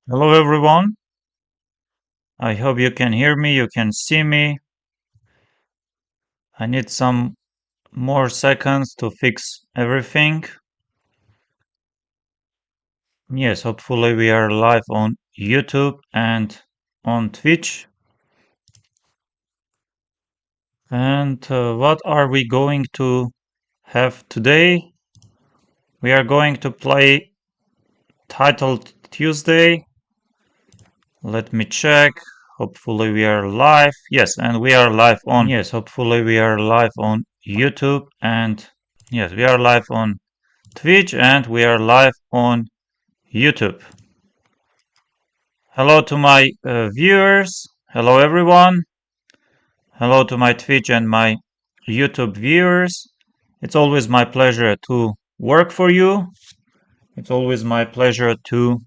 Hello everyone. I hope you can hear me, you can see me. I need some more seconds to fix everything. Yes, hopefully we are live on YouTube and on Twitch. And what are we going to have today? We are going to play Titled Tuesday. Let me check. Hopefully we are live. Yes, and we are live on. Yes, hopefully we are live on YouTube and yes, we are live on Twitch and we are live on YouTube. Hello to my viewers. Hello everyone. Hello to my Twitch and my YouTube viewers. It's always my pleasure to work for you. It's always my pleasure to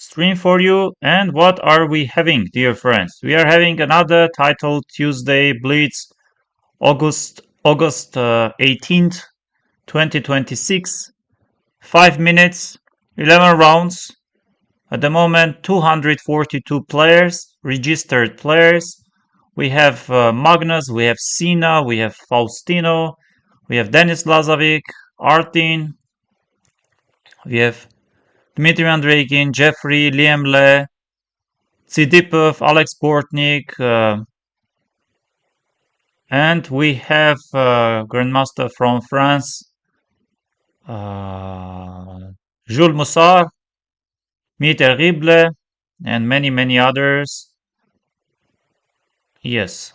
stream for you. And what are we having, dear friends? We are having another Title Tuesday Blitz, August 18th, 2026. 5 minutes, 11 rounds. At the moment, 242 players, registered players. We have Magnus, we have Sina, we have Faustino, we have Denis Lazovic, Artin, we have Dmitry Andreikin, Jeffrey, Liam Le, Tsidipov, Alex Bortnik, and we have Grandmaster from France, Jules Moussard, Mi Terrible, and many others. Yes.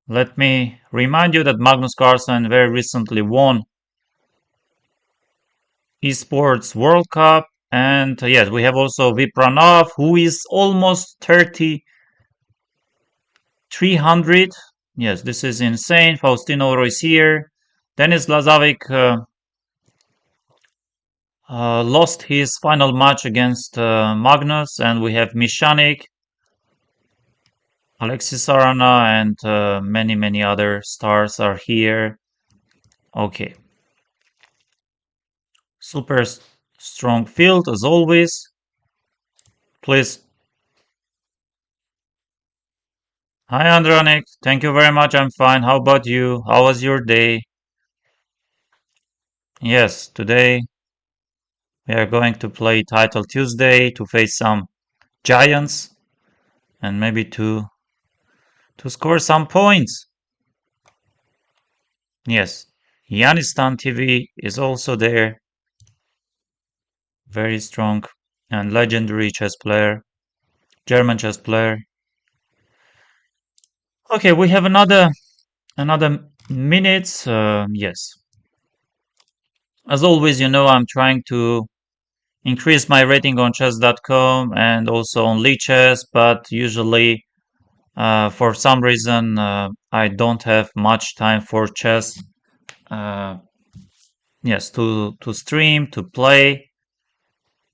Let me remind you that Magnus Carlsen very recently won Esports World Cup. And yes, we have also Vipranov, who is almost 3,300. Yes, this is insane. Faustino is here. Denis Lazovic lost his final match against Magnus. And we have Mishanik, Alexis Arana, and many other stars are here. Okay. Super strong field as always. Please. Hi Andronik, thank you very much. I'm fine. How about you? How was your day? Yes, today we are going to play Title Tuesday to face some giants and maybe to score some points. Yes, Yanistan TV is also there. Very strong and legendary chess player, German chess player. Okay, we have another minutes. Yes, as always, I'm trying to increase my rating on chess.com and also on Lichess, but usually for some reason I don't have much time for chess. Yes, to stream, to play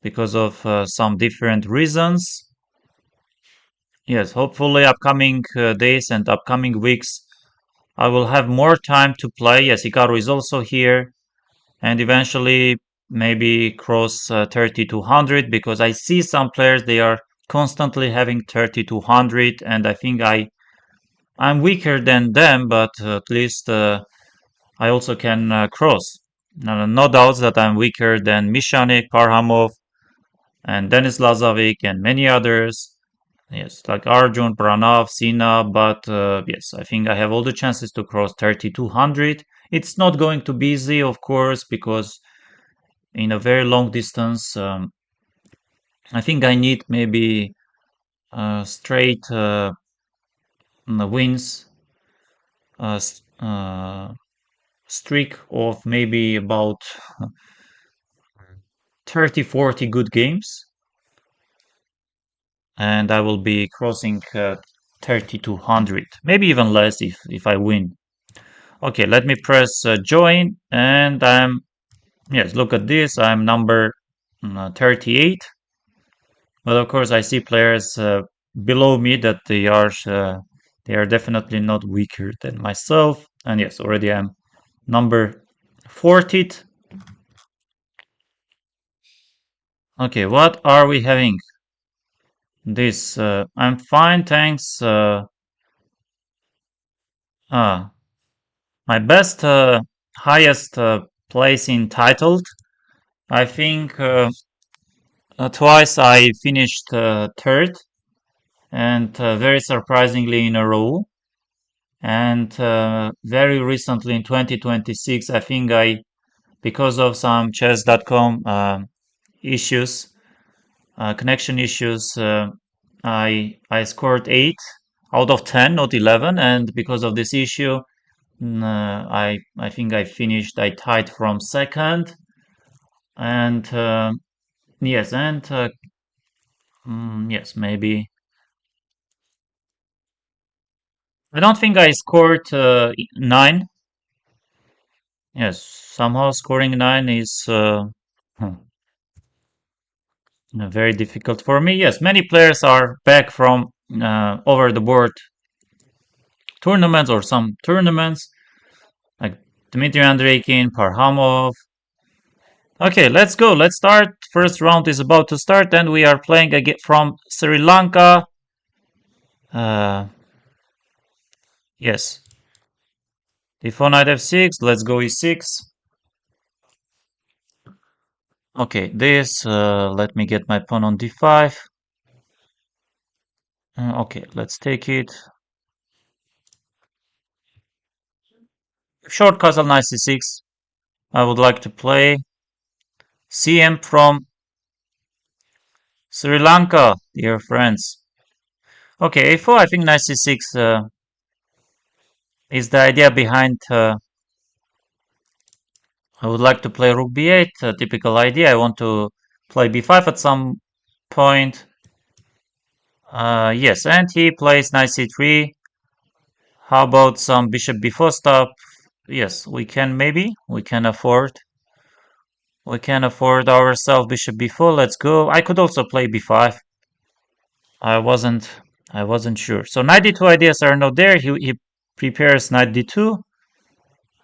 because of some different reasons. Yes, hopefully upcoming days and upcoming weeks I will have more time to play. Yes, Hikaru is also here and eventually maybe cross 3200 because I see some players they are constantly having 3200 and I think I'm weaker than them, but at least I also can cross. No doubts that I'm weaker than Mishanik, Parhamov, and Denis Lazovic and many others. Yes, like Arjun, Pranav, Sina, but yes, I think I have all the chances to cross 3200. It's not going to be easy, of course, because in a very long distance, I think I need maybe straight wins, uh, streak of maybe about 30, 40 good games, and I will be crossing 3200, maybe even less if I win. Okay, let me press join, and yes, look at this, I'm number 38. But of course, I see players below me that they are definitely not weaker than myself. And yes, already I'm number 40th. Okay, what are we having? This, I'm fine, thanks. Ah, my best, highest place in titled. I think twice I finished third, and very surprisingly in a row. And very recently in 2026, I think because of some chess.com issues, connection issues, I scored 8 out of 10, not 11, and because of this issue, I think I finished. I tied from second, and yes, and yes, maybe I don't think I scored 9. Yes, somehow scoring 9 is hmm, very difficult for me. Yes, many players are back from over the board tournaments or some tournaments like Dmitry Andreikin, Parhamov. Okay, let's go. Let's start. First round is about to start, and we are playing again from Sri Lanka. Uh, yes, d4 knight f6. Let's go e6. Okay, this. Let me get my pawn on d5. Okay, let's take it. Short castle knight c6. I would like to play CM from Sri Lanka, dear friends. Okay, a4. I think knight c6 is the idea behind. I would like to play rook b8. A typical idea. I want to play b5 at some point. Yes, and he plays knight c3. How about some bishop b4 stuff? Yes, we can maybe. We can afford. We can afford ourselves bishop b4. Let's go. I could also play b5. I wasn't. I wasn't sure. So knight d2 ideas are not there. He prepares knight d2.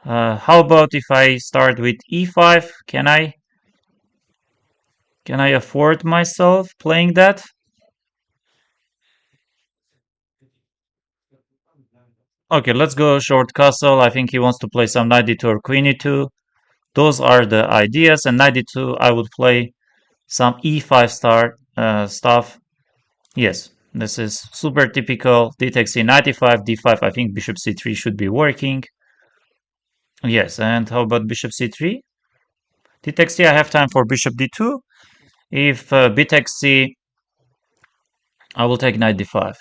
How about if I start with e5? Can I afford myself playing that? Okay, let's go short castle. I think he wants to play some knight d2 or queen e2. Those are the ideas. And knight d2, I would play some e5 stuff. Yes, this is super typical. D takes c, knight e5, d5. I think bishop c3 should be working. Yes, and how about bishop c3? D takes c, I have time for bishop d2. If b takes c, I will take knight d5.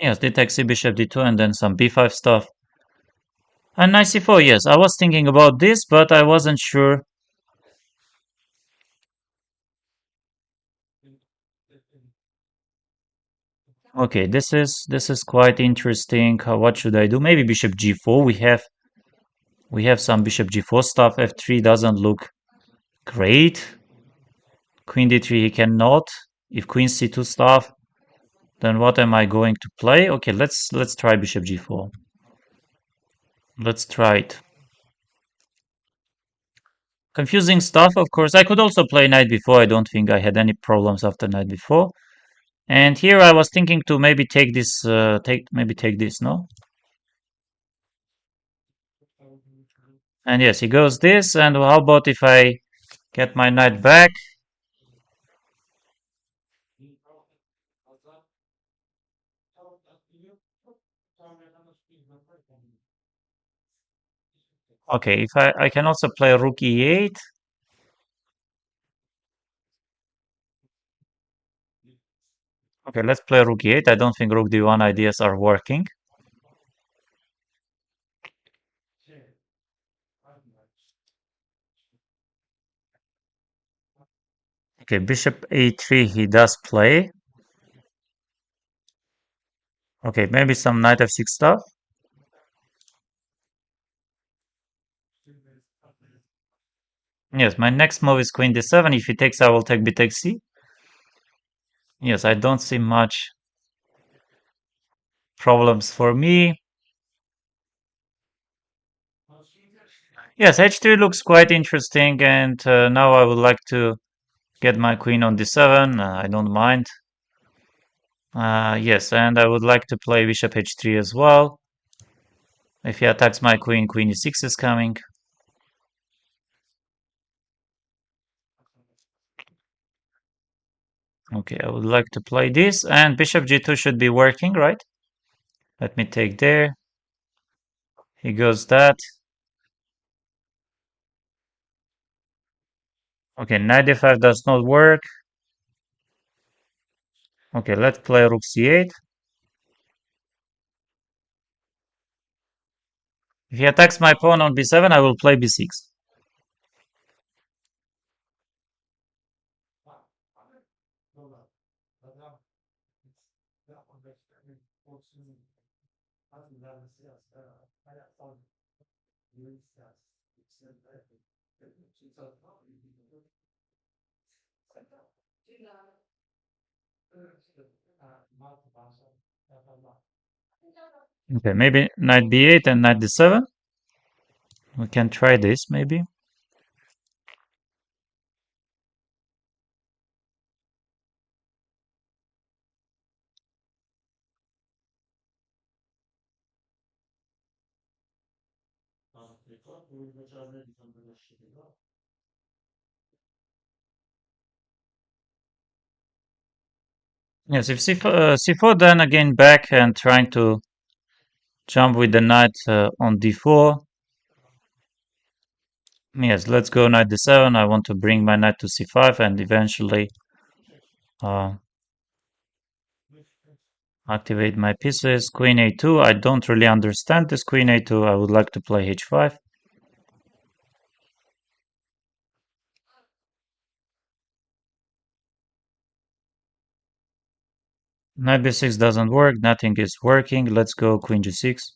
Yes, d takes c, bishop d2, and then some b5 stuff. And knight c4, yes, I was thinking about this, but I wasn't sure. Okay, this is quite interesting. What should I do? Maybe bishop g4. We have some bishop g4 stuff. f3 doesn't look great. Queen d3 he cannot. If queen c2 stuff, then what am I going to play? Okay, let's try bishop g4. Let's try it. Confusing stuff, of course. I could also play knight before. I don't think I had any problems after knight before. And here I was thinking to maybe take this, take this, no? And yes, he goes this. And how about if I get my knight back? Okay, if I can also play rook e8. Okay, let's play rook e8. I don't think rook d1 ideas are working. Okay, bishop a3 he does play. Okay, maybe some knight f6 stuff. Yes, my next move is queen d7. If he takes, I will take b takes c. Yes, I don't see much problems for me. Yes, h3 looks quite interesting, and now I would like to get my queen on d7. I don't mind. Yes, and I would like to play bishop h3 as well. If he attacks my queen, queen e6 is coming. Okay, I would like to play this, and bishop g2 should be working, right? Let me take there. He goes that. Okay, knight d5 does not work. Okay, let's play rook c8. If he attacks my pawn on b7, I will play b6. Okay, maybe knight b8 and knight d7. We can try this, maybe. Yes, if c4, then again back and trying to jump with the knight on d4. Yes, let's go knight d7. I want to bring my knight to c5 and eventually uh, activate my pieces. Queen a2. I don't really understand this queen a2. I would like to play h5. Knight b6 doesn't work. Nothing is working. Let's go queen g6.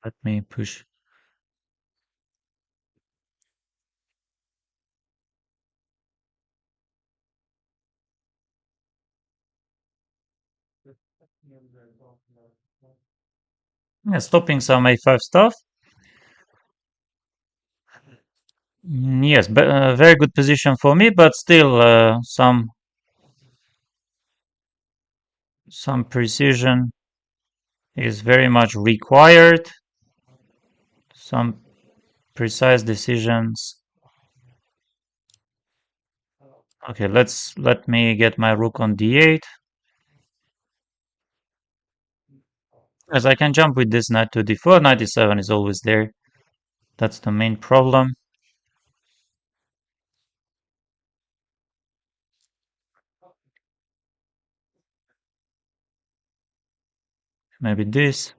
Let me push. Yeah, stopping some a5 stuff. Yes, but very good position for me, but still some precision is very much required. Some precise decisions. Okay, let me get my rook on d8. As I can jump with this knight to d4, knight d7 is always there. That's the main problem. Maybe this.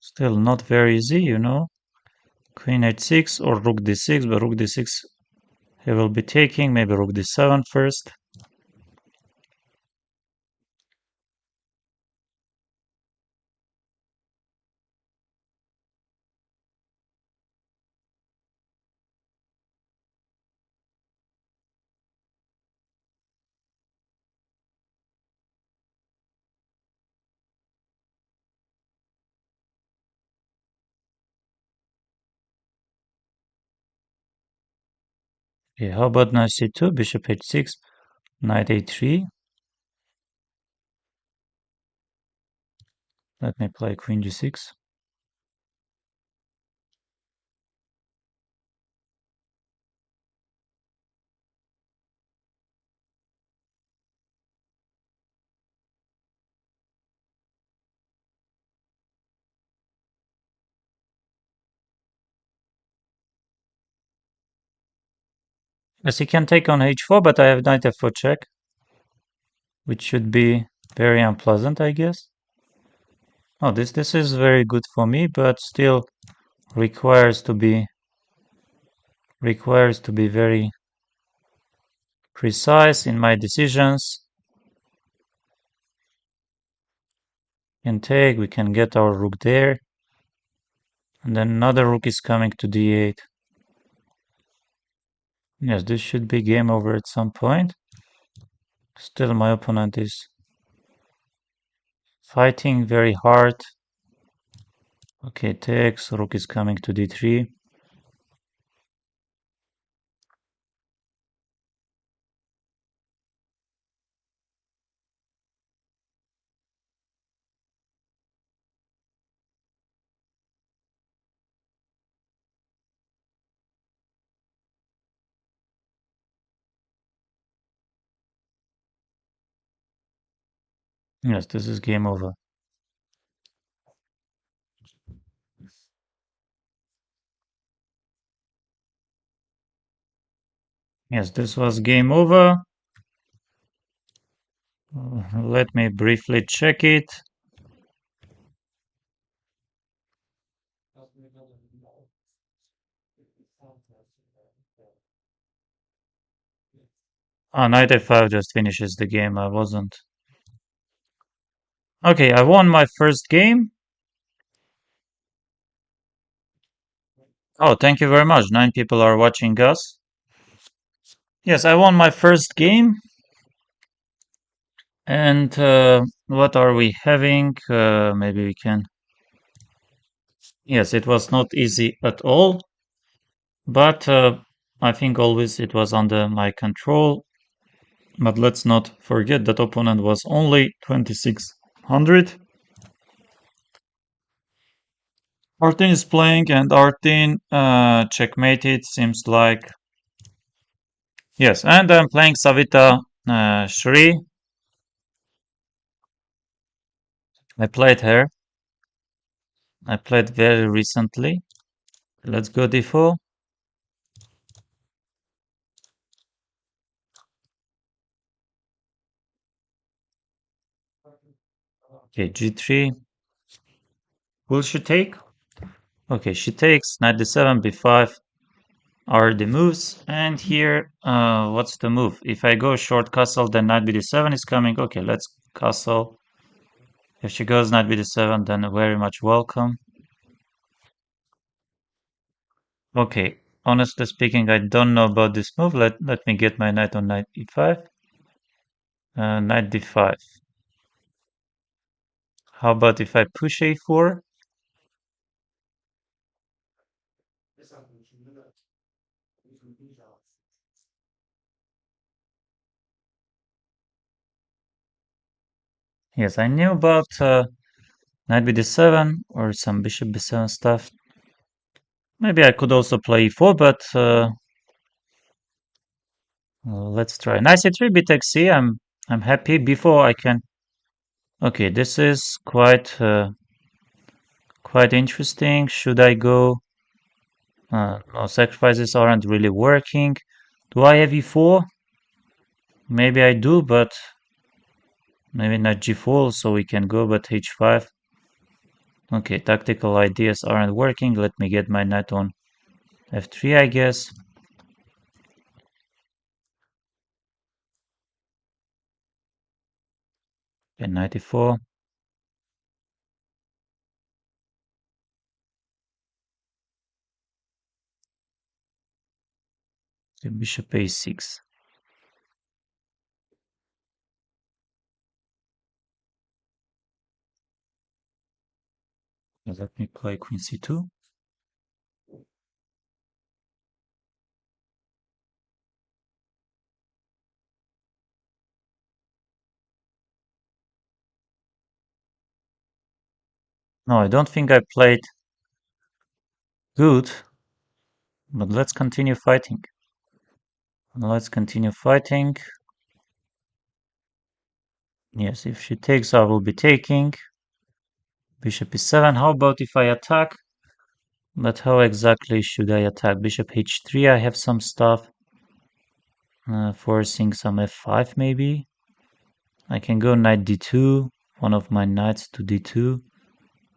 Still not very easy, you know. Queen h6 or rook d6, but rook d6 he will be taking. Maybe rook d7 first. Okay, how about knight c2, bishop h6, knight a3. Let me play queen g6. Yes, he can take on h4, but I have knight f4 check, which should be very unpleasant, I guess. Oh, this is very good for me, but still requires to be very precise in my decisions. Can take, we can get our rook there, and then another rook is coming to d8. Yes, this should be game over at some point. Still, my opponent is fighting very hard. Okay, takes, rook is coming to d3. Yes, this is game over. Yes, this was game over. Let me briefly check it. Ah, knight f5 just finishes the game. I wasn't. Okay, I won my first game. Oh, thank you very much. 9 people are watching us. Yes, I won my first game. And what are we having? Maybe we can. Yes, it was not easy at all, but I think always it was under my control. But let's not forget that opponent was only 2600. Artin is playing, and Artin checkmated, seems like. Yes, and I'm playing Savita Shri. I played her. I played very recently. Let's go d4. Okay, g3. Will she take? Okay, she takes. Knight d7, b5 are the moves. And here, what's the move? If I go short castle, then knight bd7 is coming. Okay, let's castle. If she goes knight bd7, then very much welcome. Okay, honestly speaking, I don't know about this move. Let me get my knight on knight e5. Knight d5. How about if I push a4? Yes, I knew about knight bd7 or some bishop b7 stuff. Maybe I could also play e4, but let's try. Knight c3, b takes c. I'm happy. Before I can. Okay, this is quite interesting. Should I go? No, sacrifices aren't really working. Do I have e4? Maybe I do, but maybe not g4, so we can go, but h5. Okay, tactical ideas aren't working. Let me get my knight on f3, I guess. And knight e4. The bishop a6. Let me play queen c2. No, I don't think I played good, but let's continue fighting. Let's continue fighting. Yes, if she takes, I will be taking. Bishop e7. How about if I attack? But how exactly should I attack? Bishop h3, I have some stuff. forcing some f5 maybe. I can go knight d2, one of my knights to d2,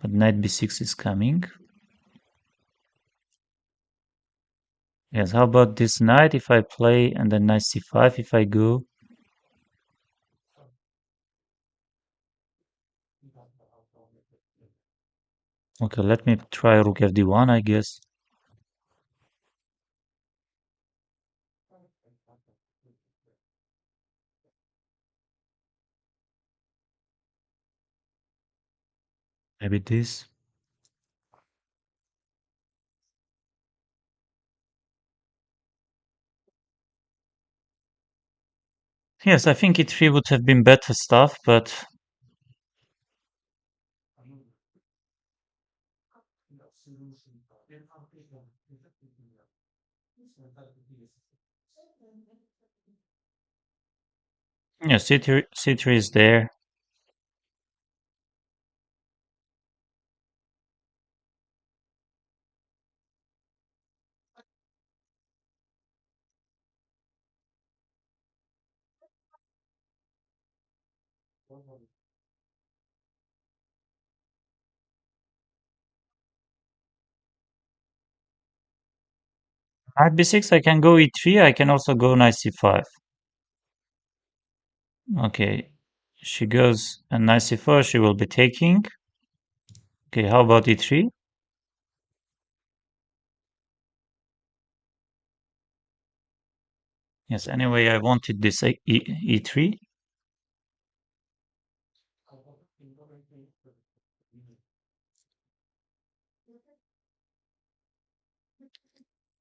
but knight b6 is coming. Yes, how about this knight if I play and then knight c5 if I go? Okay, let me try rook fd1, I guess. Maybe this. Yes, I think e3 would have been better stuff, but yeah, c3 is there. Knight b6, I can go e3, I can also go knight c5. Okay, she goes and knight c4, she will be taking. Okay, how about e3? Yes, anyway, I wanted this e3.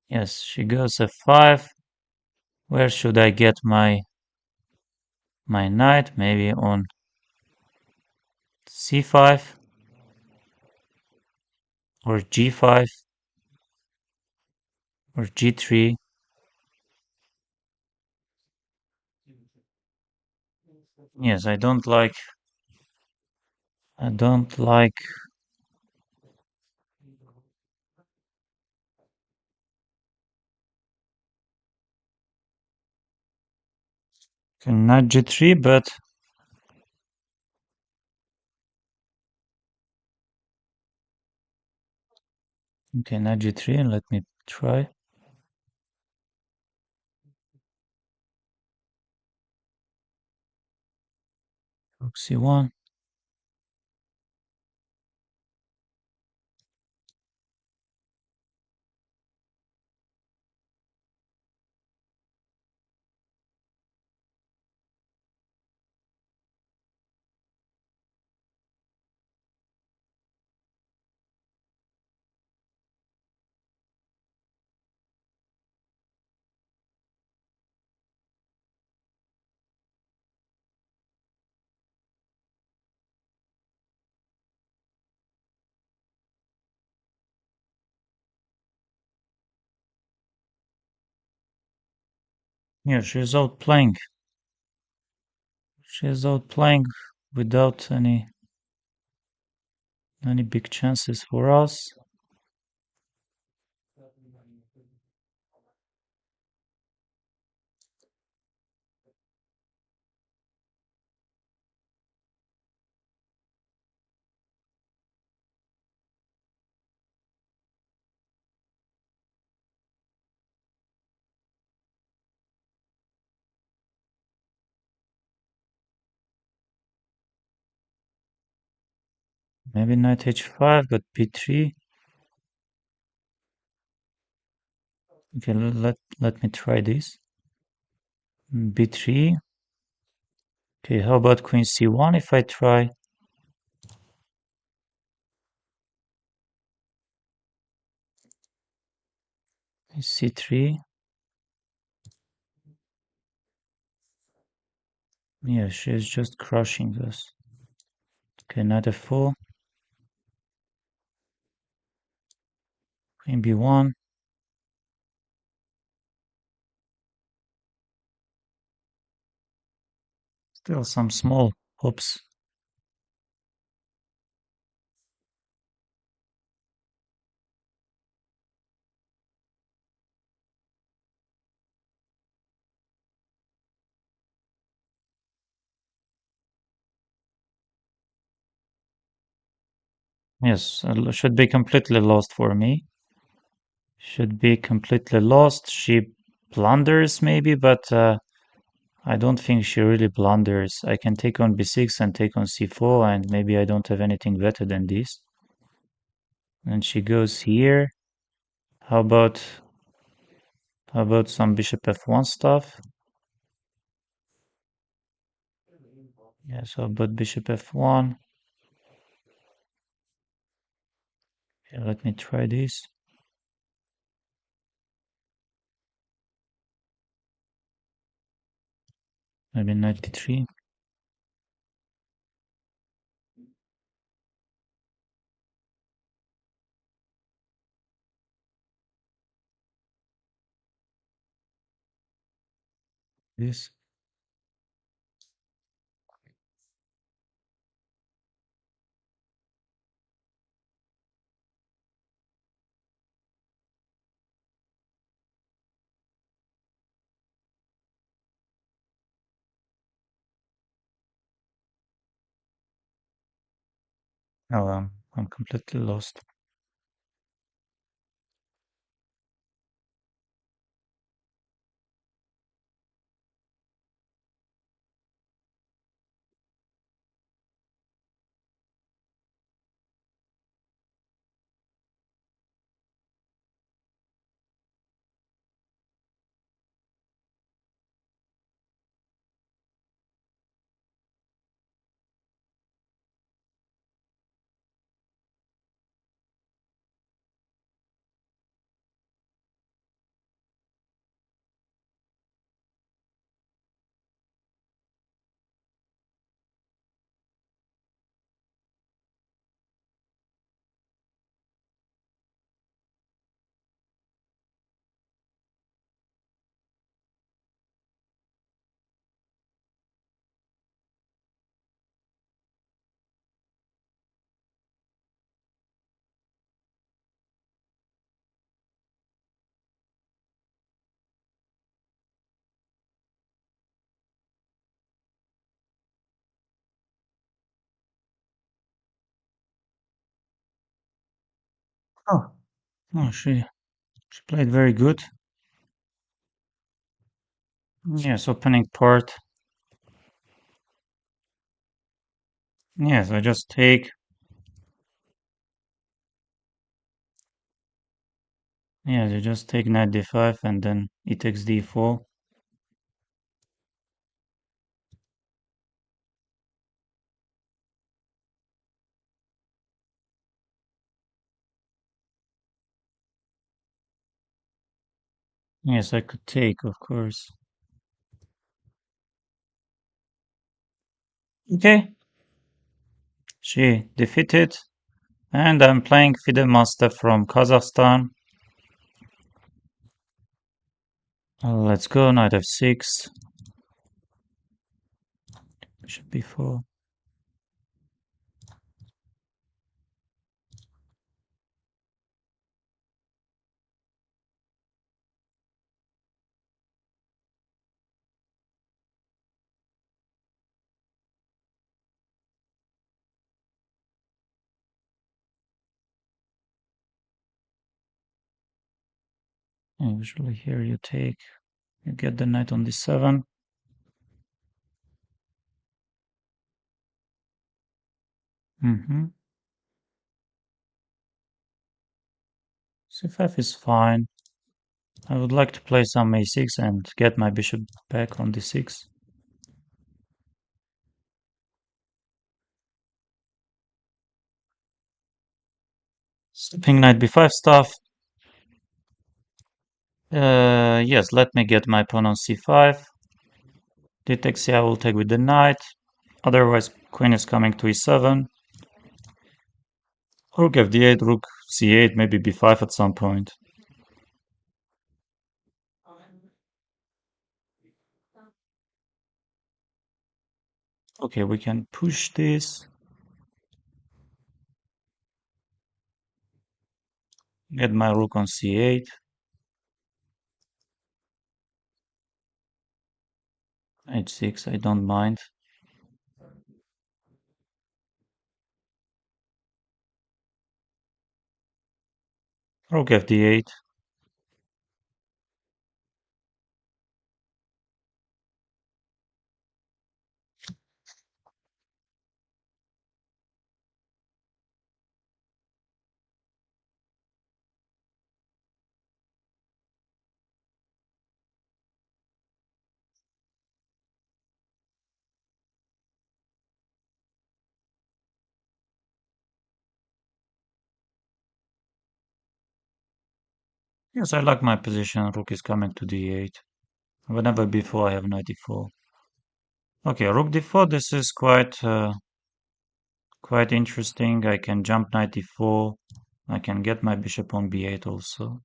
Yes, she goes f5. Where should I get my knight? Maybe on c5 or g5 or g3. Yes, I don't like knight g3, but okay, knight g3, and let me try. Rook c1. Yeah, she's outplaying. She's outplaying without any big chances for us. Maybe knight h5, but b3. Okay, let me try this. B3. Okay, how about queen c1 if I try c3? Yeah, she's just crushing us. Okay, knight f4. Queen b1. Still some small hopes. Yes, should be completely lost for me. Should be completely lost. She blunders maybe, but I don't think she really blunders. I can take on b6 and take on c4, and maybe I don't have anything better than this. And she goes here. How about some bishop f1 stuff? Yeah, so but bishop f1. Yeah, let me try this. Maybe 93. This. Oh, I'm completely lost. Oh, oh, she played very good. Yes, opening part. Yes, I just take. Yes, I just take knight d5 and then e takes d4. Yes, I could take, of course. Okay, she defeated, and I'm playing FIDE Master from Kazakhstan. Let's go, knight f6, bishop b4. Usually here you take, you get the knight on d7. Mm-hmm. c5 is fine. I would like to play some a6 and get my bishop back on d6. Stepping knight b5 stuff. Yes, let me get my pawn on c5. D takes c, I will take with the knight. Otherwise, queen is coming to e7. Rook fd8, rook c8, maybe b5 at some point. Okay, we can push this. Get my rook on c8. h6, I don't mind. Rook fd8. Yes, I like my position. Rook is coming to d8. Whenever before I have knight e4. Okay, rook d4. This is quite interesting. I can jump knight e4. I can get my bishop on b8 also.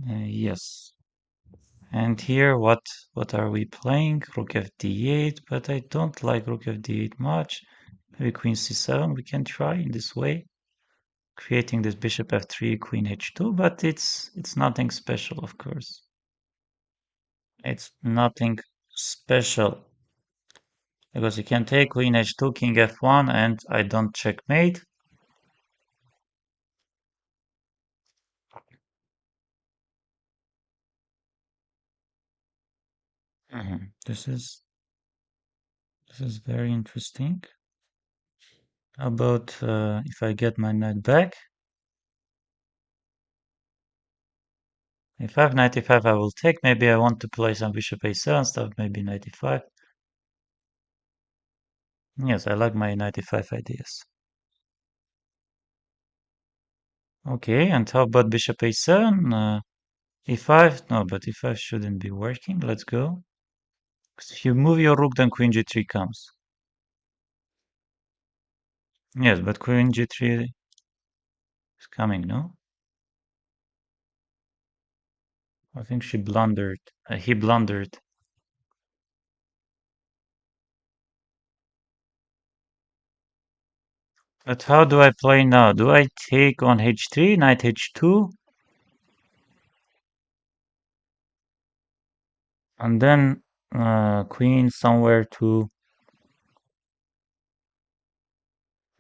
Yes. And here, what are we playing? Rook fd8, but I don't like rook fd8 much. Maybe queen c7 we can try in this way, creating this bishop f3, queen h2, but it's nothing special, of course. It's nothing special because you can take queen h2, king f1, and I don't checkmate. This is very interesting. How about if I get my knight back? If I have knight e5, I will take. Maybe I want to play some bishop a7 stuff, maybe knight e5. Yes, I like my knight e5 ideas. Okay, and how about bishop a7? e5? No, but e5 shouldn't be working. Let's go. 'Cause if you move your rook, then queen g3 comes. Yes, but queen g3 is coming, no? I think she blundered. He blundered. But how do I play now? Do I take on h3, knight h2, and then queen somewhere to...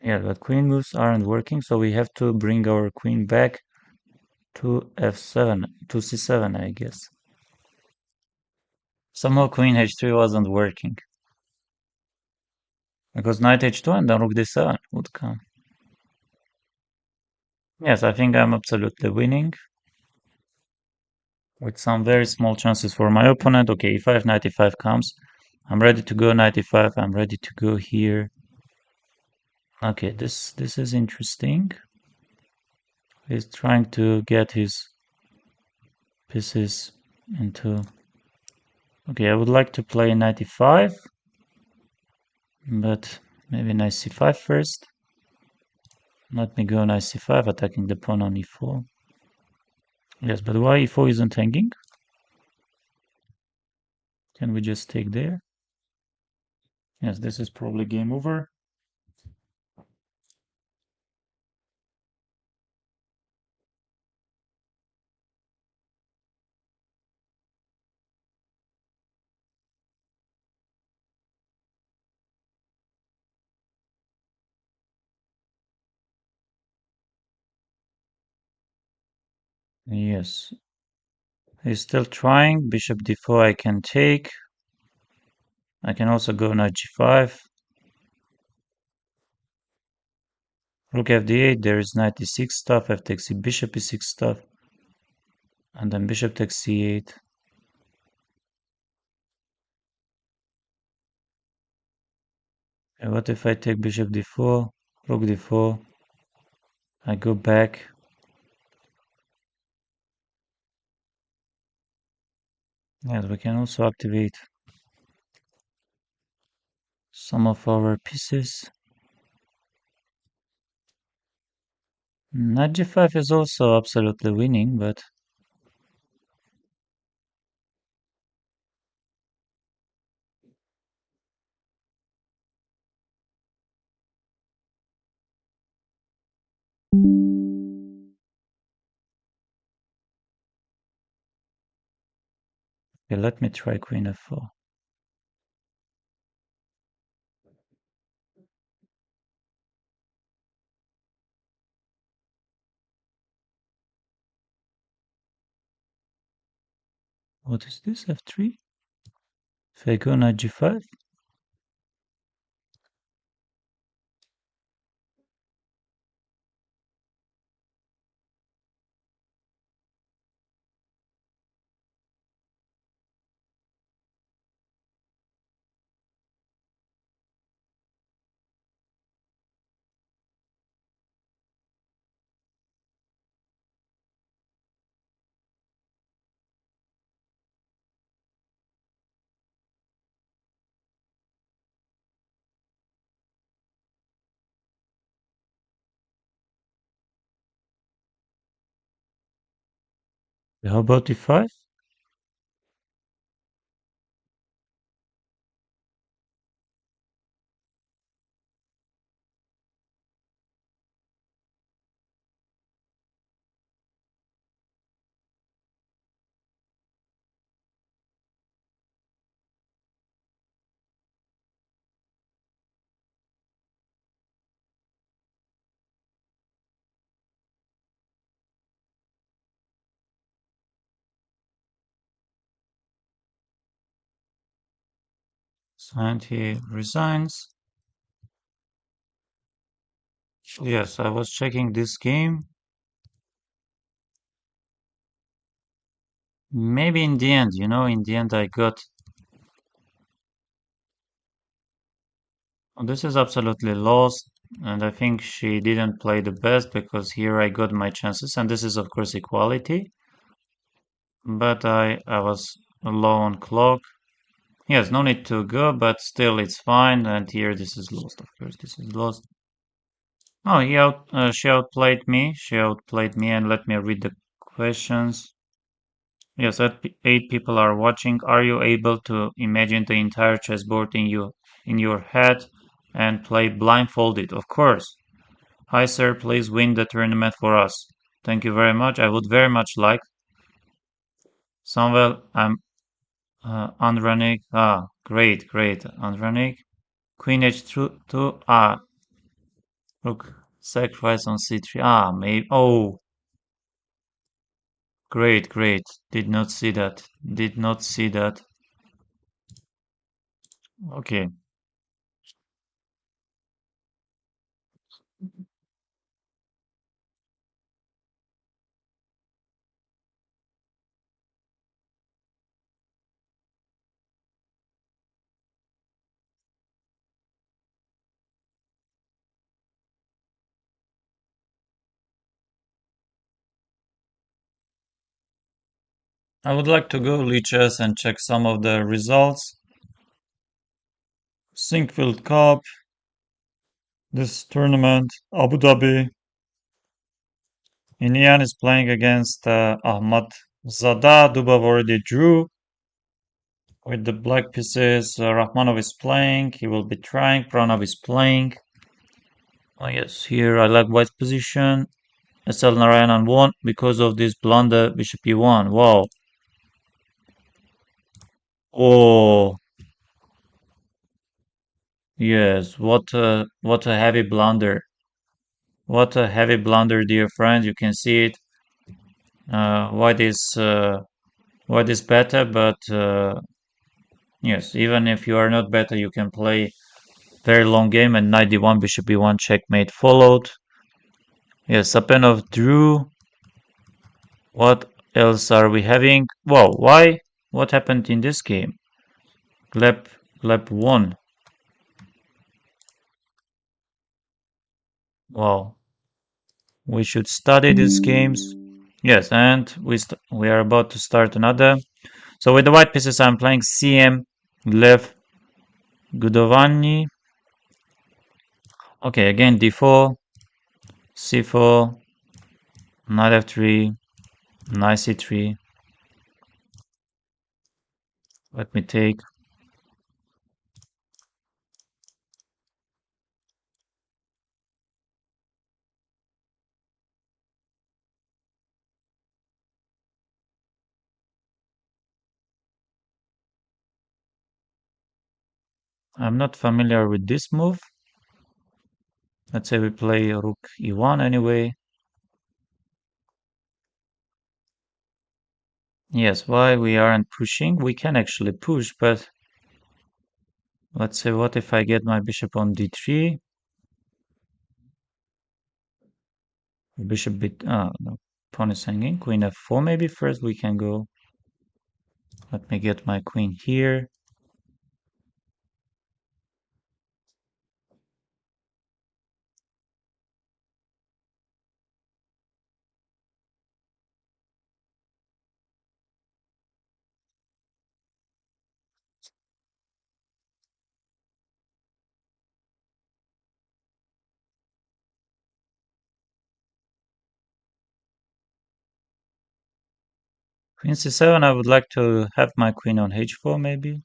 Yeah, but queen moves aren't working, so we have to bring our queen back to f7, to c7, I guess. Somehow queen h3 wasn't working. Because knight h2 and then rook d7 would come. Yes, I think I'm absolutely winning. With some very small chances for my opponent. Okay, e5, knight e5 comes. I'm ready to go knight e5. I'm ready to go here. Okay, this is interesting. He's trying to get his pieces into... Okay, I would like to play knight e5. But maybe knight c5 first. Let me go knight c5, attacking the pawn on e4. Yes, but why e4 isn't hanging? Can we just take there? Yes, this is probably game over. Yes, he's still trying. Bishop d4 I can take. I can also go knight g5. Rook fd8, there is knight e6 stuff, f takes c, bishop e6 stuff. And then bishop takes c8. And what if I take bishop d4, rook d4, I go back. Yes, we can also activate some of our pieces. Knight g5 is also absolutely winning, but okay, let me try queen f4. What is this? F3? Fake on G5? How about E5? And he resigns. Yes, I was checking this game. Maybe in the end, in the end I got. Oh, this is absolutely lost, and I think she didn't play the best because here I got my chances, and this is of course equality. But I was low on clock. Yes, no need to go, but still it's fine. And here this is lost, of course. This is lost. Oh, she outplayed me. She outplayed me, and let me read the questions. Yes, eight people are watching. Are you able to imagine the entire chessboard in your head and play blindfolded? Of course. Hi, sir. Please win the tournament for us. Thank you very much. I would very much like. Samuel, I'm Andranik. Ah, great, great. Andranik. Queen H2. Ah, rook. Sacrifice on C3. Ah, maybe. Oh, great, great. Did not see that. Did not see that. Okay. I would like to go Lichess and check some of the results. Sinkfield Cup, this tournament, Abu Dhabi. Inian is playing against Ahmad Zada. Dubov already drew with the black pieces. Rahmanov is playing. He will be trying. Pranav is playing. Oh, yes, here I like white's position. SL Narayanan won because of this blunder. Bishop E1. Wow. Oh, yes. What a heavy blunder. What a heavy blunder, dear friend. You can see it. White is better, but yes, even if you are not better, you can play very long game. And knight d1, bishop b1, checkmate followed. Yes, Sapenov drew. What else are we having? Whoa, why? What happened in this game? Gleb, Gleb won. Wow, we should study these games. Yes, and we are about to start another. So with the white pieces, I'm playing CM, Lev, Gudovani. Okay, again d4, c4, knight f3, knight c3. Let me take. I'm not familiar with this move. Let's say we play rook e1 anyway. Yes, why we aren't pushing? We can actually push, but let's say what if I get my bishop on d3? Bishop bit no, pawn is hanging. Queen f4 maybe first we can go. Let me get my queen here. Queen c7, I would like to have my queen on h4 maybe.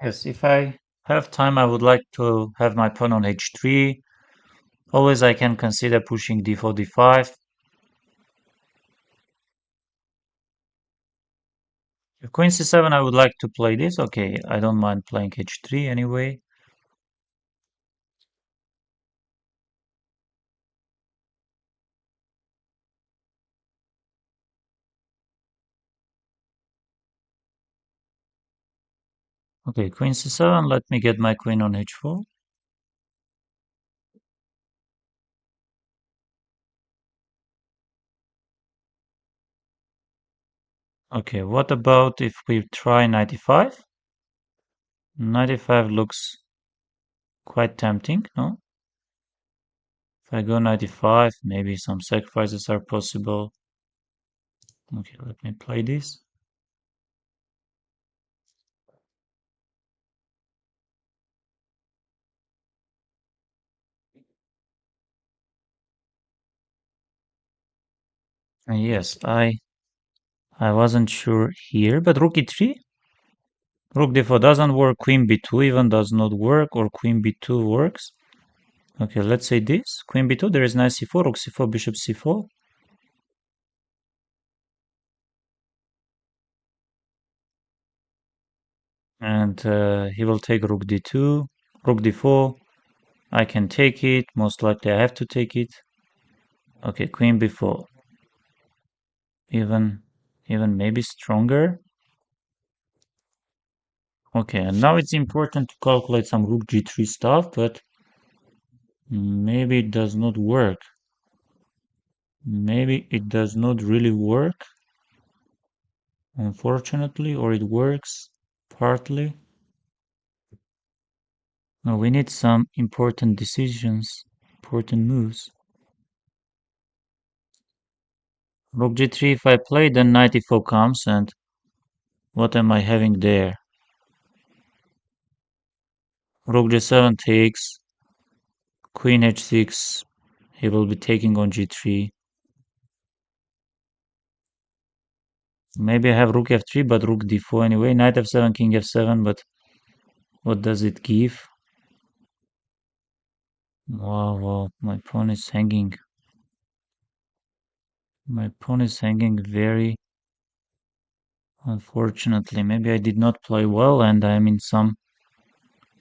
Yes, if I have time, I would like to have my pawn on h3. Always I can consider pushing d4, d5. If queen c7, I would like to play this. Okay, I don't mind playing h3 anyway. Okay, queen c7, let me get my queen on h4. Okay, what about if we try knight e5? Knight e5 looks quite tempting, no? If I go knight e5, maybe some sacrifices are possible. Okay, let me play this. Yes, I wasn't sure here, but rook e3? Rook d4 doesn't work, queen b2 even does not work, or queen b2 works. Okay, let's say this. Queen b2, there is knight c4, rook c4, bishop c4. And he will take rook d2, rook d4. I can take it, most likely I have to take it. Okay, queen b4. Even maybe stronger. Okay, and now it's important to calculate some rook g3 stuff, but maybe it does not work. Maybe it does not really work, unfortunately, or it works partly. No, we need some important decisions, important moves. Rook g3, if I play, then knight e4 comes, and what am I having there? Rook g7 takes, queen h6, he will be taking on g3. Maybe I have rook f3, but rook d4 anyway. Knight f7, king f7, but what does it give? Wow, wow, my pawn is hanging. My pawn is hanging very unfortunately. Maybe I did not play well and I'm in some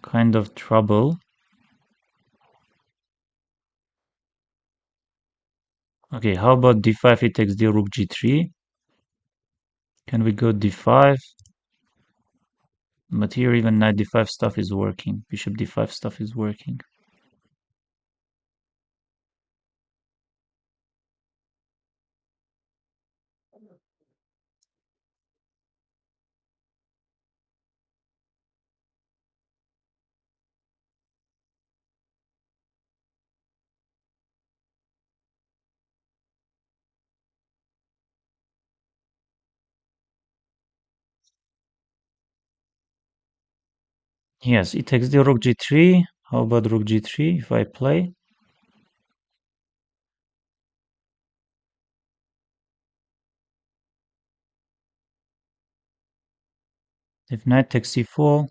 kind of trouble. Okay, how about d5? He takes d rook g3. Can we go d5? But here even knight d5 stuff is working. Bishop d5 stuff is working. Yes, it takes the rook g3. How about rook g3 if I play? If knight takes c4,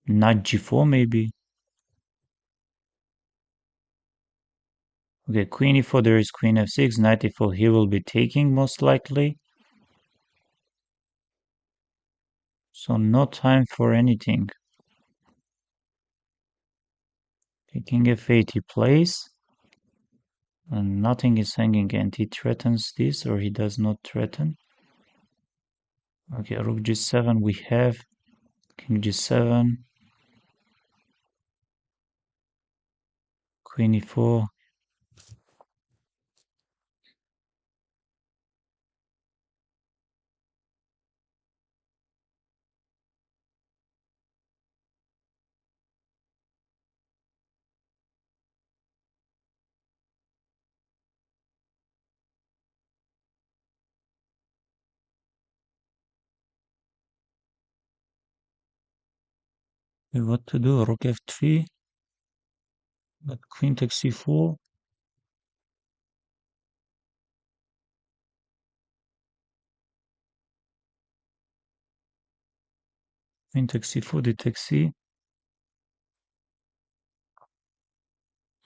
knight g4 maybe. Okay, queen e4, there is queen f6, knight e4, he will be taking most likely. So no time for anything. King f8 he plays. And nothing is hanging and he threatens this or he does not threaten. Okay, rook g7 we have. King g7. Queen e4. Okay, what to do? Rook f3. But queen takes c4. Queen takes c4, d takes c.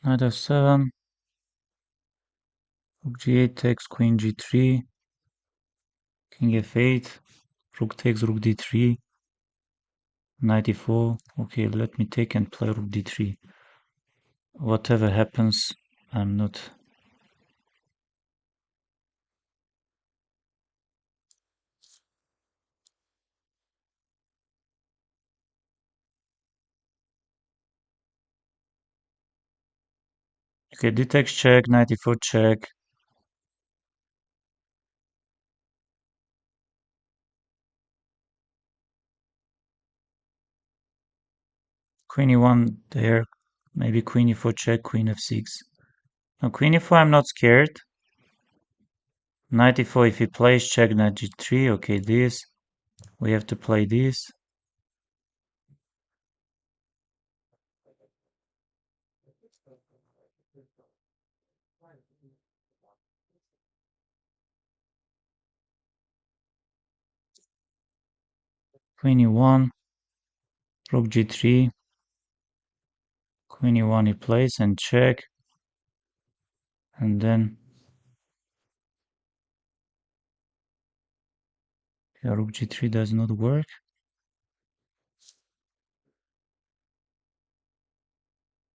Knight f7. Rook g8 takes queen g3. King f8. Rook takes rook d3. Knight e4. Okay, let me take and play rook d3. Whatever happens, I'm not. Okay, d takes check, knight e4 check. Queen e1 there. Maybe queen e4 check, queen f6. Now queen e4 I'm not scared. Knight e4 if he plays check, knight g3. Okay, this. We have to play this. Queen e1. Rook g3. Queen e1 he plays and check. And then yeah, rook g3 does not work.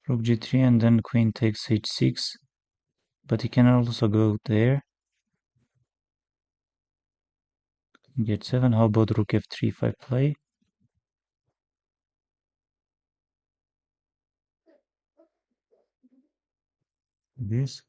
Rook g3 and then queen takes h6. But he can also go there. Get 7. How about rook f3 if I play? This.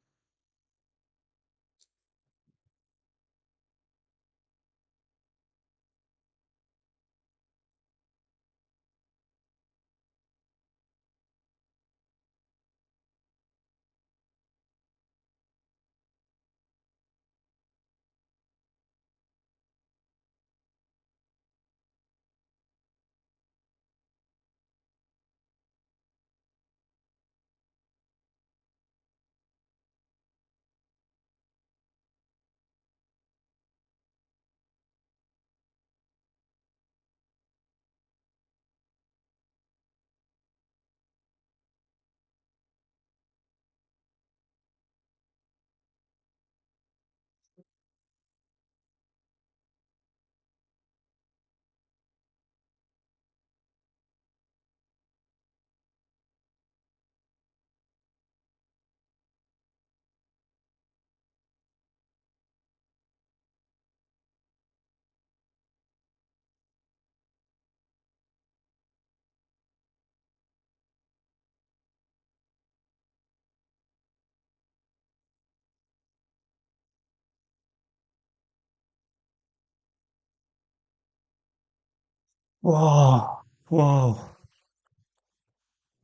Wow. Wow.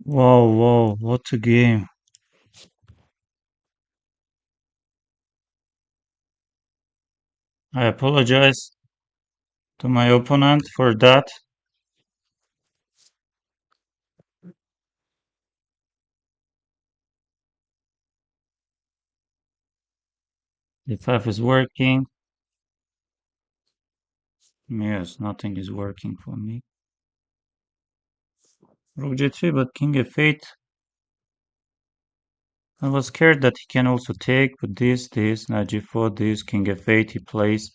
Wow, wow, what a game. I apologize to my opponent for that. D5 is working. Yes, nothing is working for me. Rook G3, but King F8. I was scared that he can also take, but this, Knight G4, this, King F8 he plays.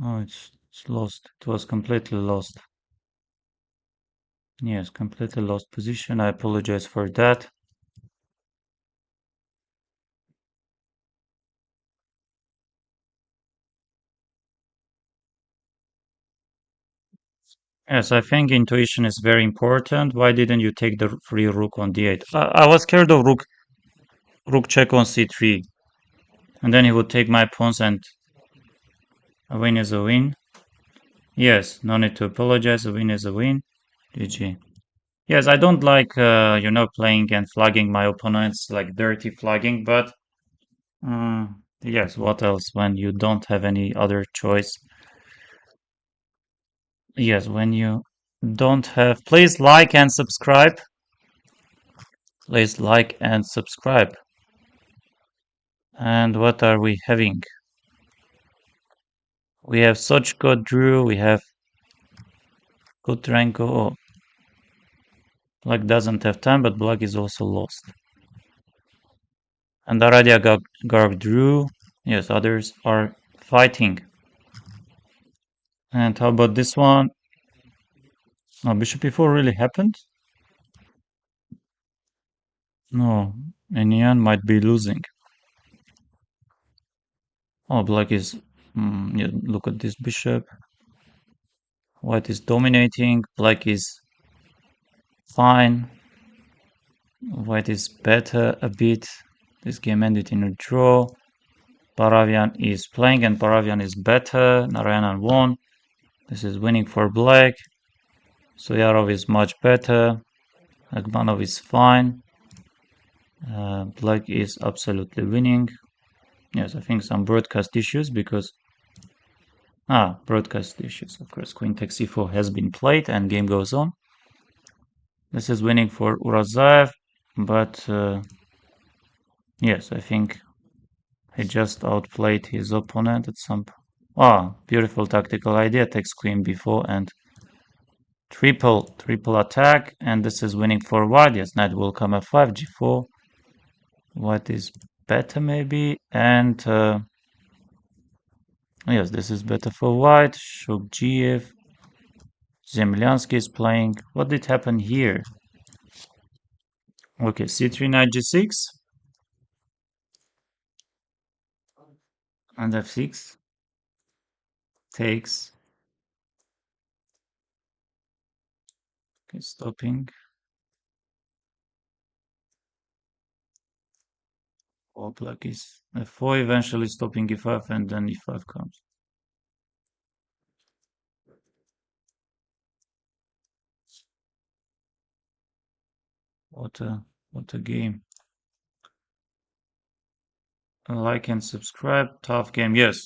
Oh, it's lost. It was completely lost. Yes, completely lost position. I apologize for that. Yes, I think intuition is very important. Why didn't you take the free rook on d8? I was scared of rook check on c3, and then he would take my pawns, and a win is a win. Yes, no need to apologize. A win is a win. GG. Yes, I don't like playing and flagging my opponents, like dirty flagging, but yes, what else when you don't have any other choice? Yes, when you don't have, please like and subscribe. Please like and subscribe. And what are we having? We have such good Drew, we have good Grenke. Oh, Black doesn't have time, but Black is also lost. And already I got Garg Drew. Yes, others are fighting. And how about this one? Oh, Bishop E4 really happened? No, Enian might be losing. Oh, Black is... yeah, look at this Bishop. White is dominating. Black is fine. White is better a bit. This game ended in a draw. Paravian is playing and Paravian is better. Narayanan won. This is winning for Black. Soyarov is much better. Agmanov is fine. Black is absolutely winning. Yes, I think some broadcast issues because... broadcast issues. Of course, Queen takes c4 has been played and game goes on. This is winning for Urazaev, but yes, I think he just outplayed his opponent at some... beautiful tactical idea. Takes Queen b4 and triple attack, and this is winning for White. Yes, Knight will come f5, g4. White is better maybe, and yes, this is better for White. Shook gf. Zemlyansky is playing. What did happen here? Okay, c3, knight g6, and f6 takes. Okay, stopping. All black is f4, eventually stopping e5, and then e5 comes. What a game. Like and subscribe. Tough game. Yes,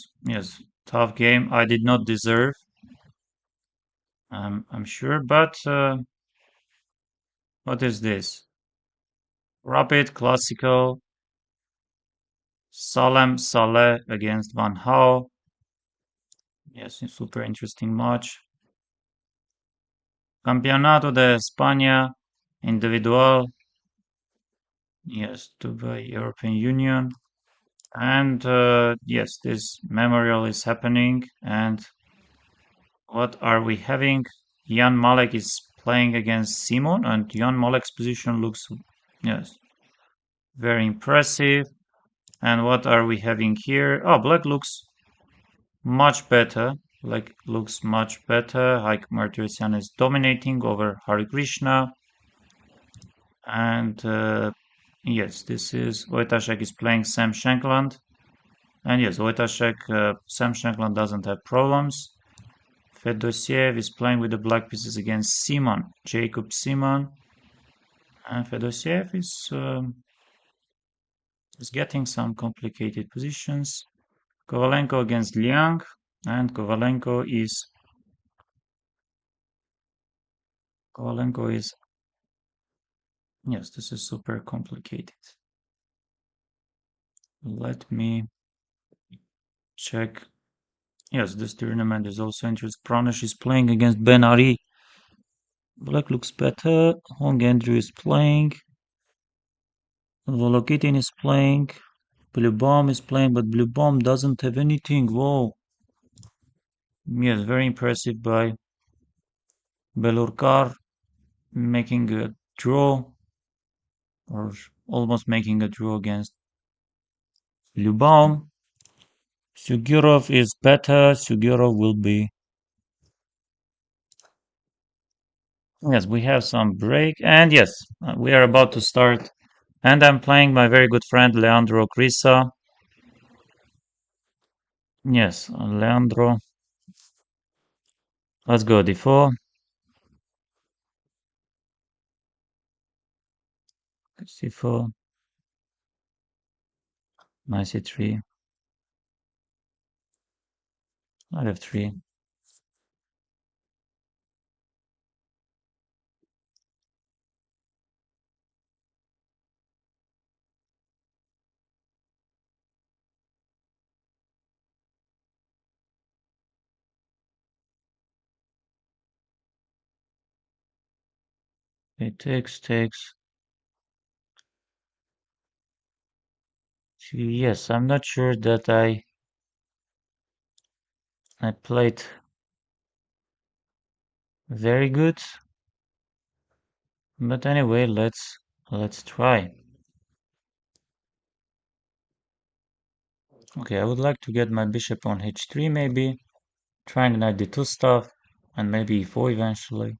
tough game. I did not deserve. I'm sure, but what is this? Rapid classical. Salem Saleh against Van Hal. Yes, a super interesting match. Campeonato de España individual. Yes, to the European Union. And yes, this memorial is happening. And what are we having? Jan Malek is playing against Simon, and Jan Malek's position looks, yes, very impressive. And what are we having here? Oh, Black looks much better. Black looks much better. Haik Martirosyan is dominating over Hare Krishna. And yes, this is Wojtaszek is playing Sam Shankland. And yes, Wojtaszek, Sam Shankland doesn't have problems. Fedosiev is playing with the black pieces against Simon, Jacob Simon. And Fedosiev is It's getting some complicated positions. Kovalenko against Liang, and Kovalenko is yes, this is super complicated. Let me check. Yes, this tournament is also interesting. Pranish is playing against Ben Ari. Black looks better. Hong Andrew is playing. Volokitin is playing. Blue Bomb is playing, but Blue Bomb doesn't have anything. Whoa. Yes, very impressive by Belurkar making a draw or almost making a draw against Blue Bomb. Sugurov is better. Sugurov will be. Yes, we have some break. And yes, we are about to start. And I'm playing my very good friend Leandro Crisa. Yes, Leandro. Let's go d4. c4. Knight c3. Knight f3. It takes. Yes, I'm not sure that I played very good, but anyway, let's try. Okay, I would like to get my bishop on h3 maybe, trying the knight d2 stuff, and maybe e4 eventually.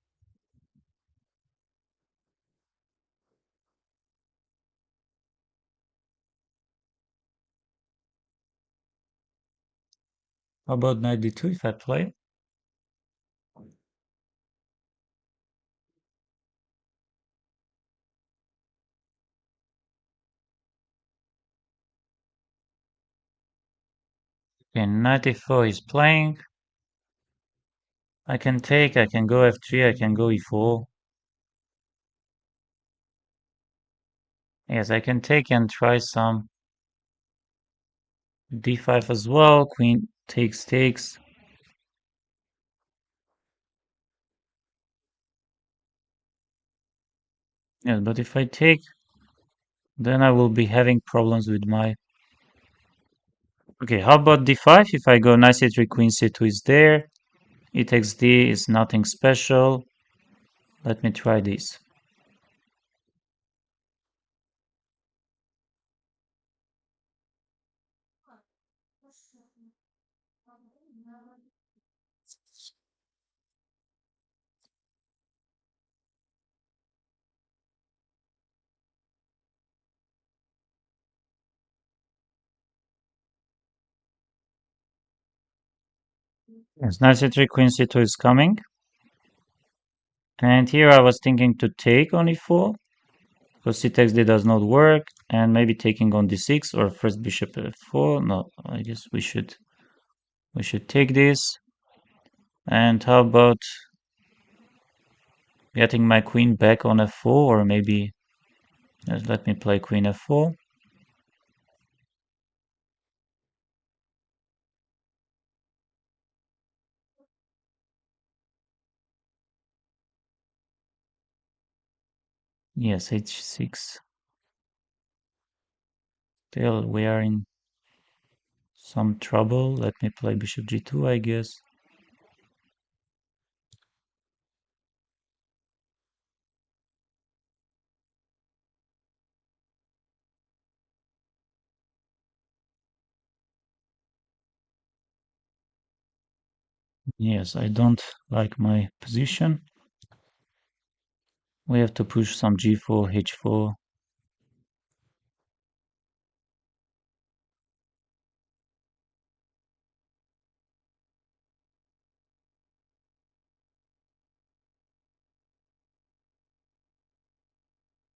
How about knight d2 if I play? Okay, knight e4 is playing. I can take, I can go f3, I can go e4. Yes, I can take and try some d5 as well. Queen takes. Yes, but if I take, then I will be having problems with my. Okay, how about d5? If I go knight c3, queen c2 is there. E takes d is nothing special. Let me try this. Yes, knight c3, queen c2 is coming. And here I was thinking to take on e4, because c takes d does not work, and maybe taking on d6 or first bishop f4. No, I guess we should take this. And how about getting my queen back on f4, or maybe let me play queen f4. Yes, h6. Still, we are in some trouble. Let me play bishop g2, I guess. Yes, I don't like my position. We have to push some g4, h4.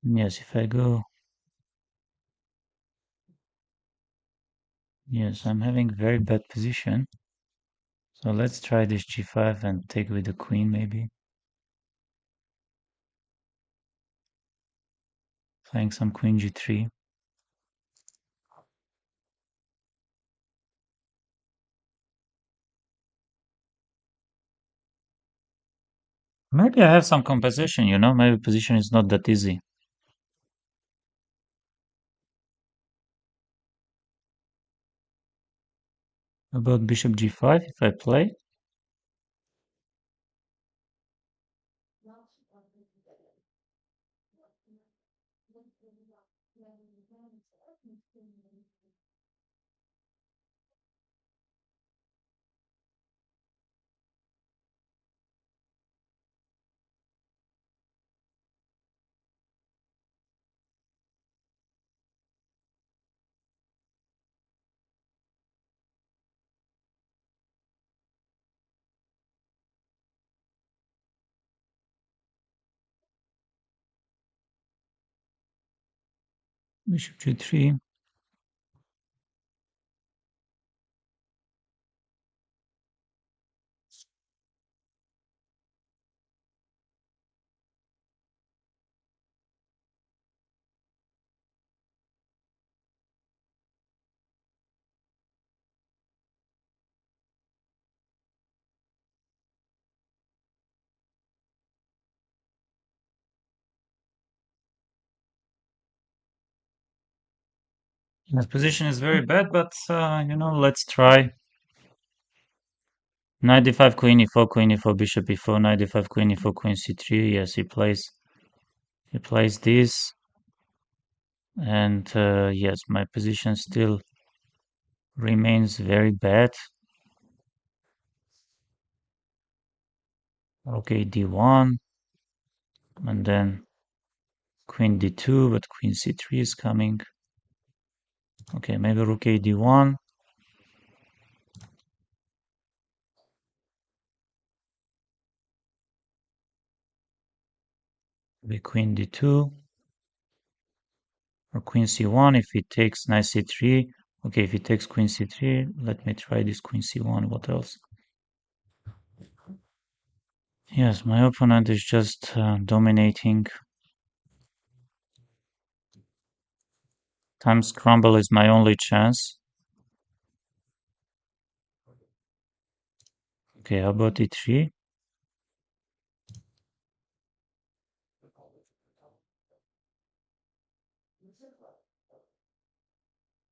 Yes, if I go Yes, I'm having very bad position. So let's try this g5 and take with the queen maybe. Playing some queen g3. Maybe I have some compensation, you know, maybe position is not that easy. About bishop g5 if I play. Bishop g3. This position is very bad, but you know, let's try. Knight d5, queen e4, bishop e4, knight d5, queen e4, queen c3. Yes, he plays this, and yes, my position still remains very bad. Okay, d1, and then queen d2, but queen c3 is coming. Okay, maybe rook a d1. Maybe queen d2 or queen c1 if he takes knight c3. Okay, if he takes queen c3, let me try this queen c1. What else? Yes, my opponent is just dominating. Time scramble is my only chance. Okay, how about e3?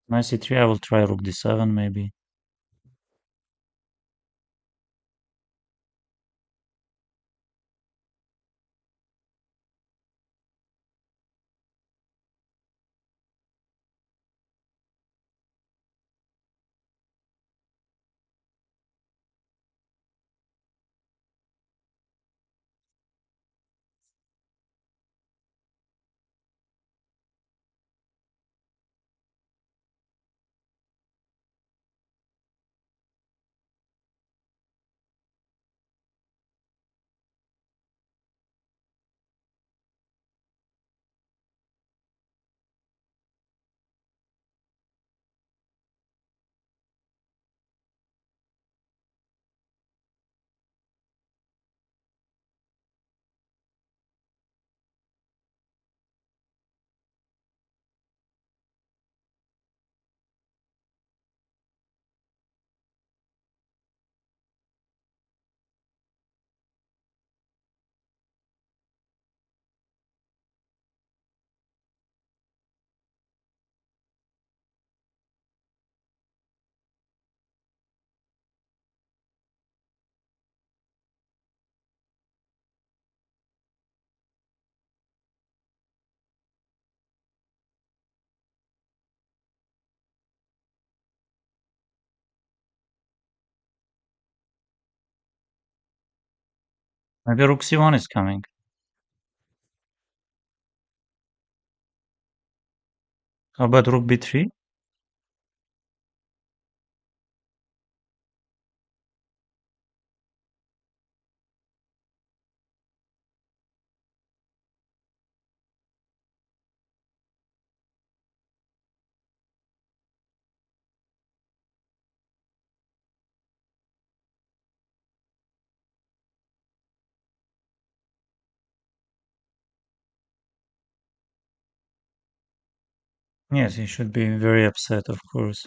Knight c3, I will try rook d7 maybe. Maybe rook c1 is coming. How about rook b3? Yes, he should be very upset, of course.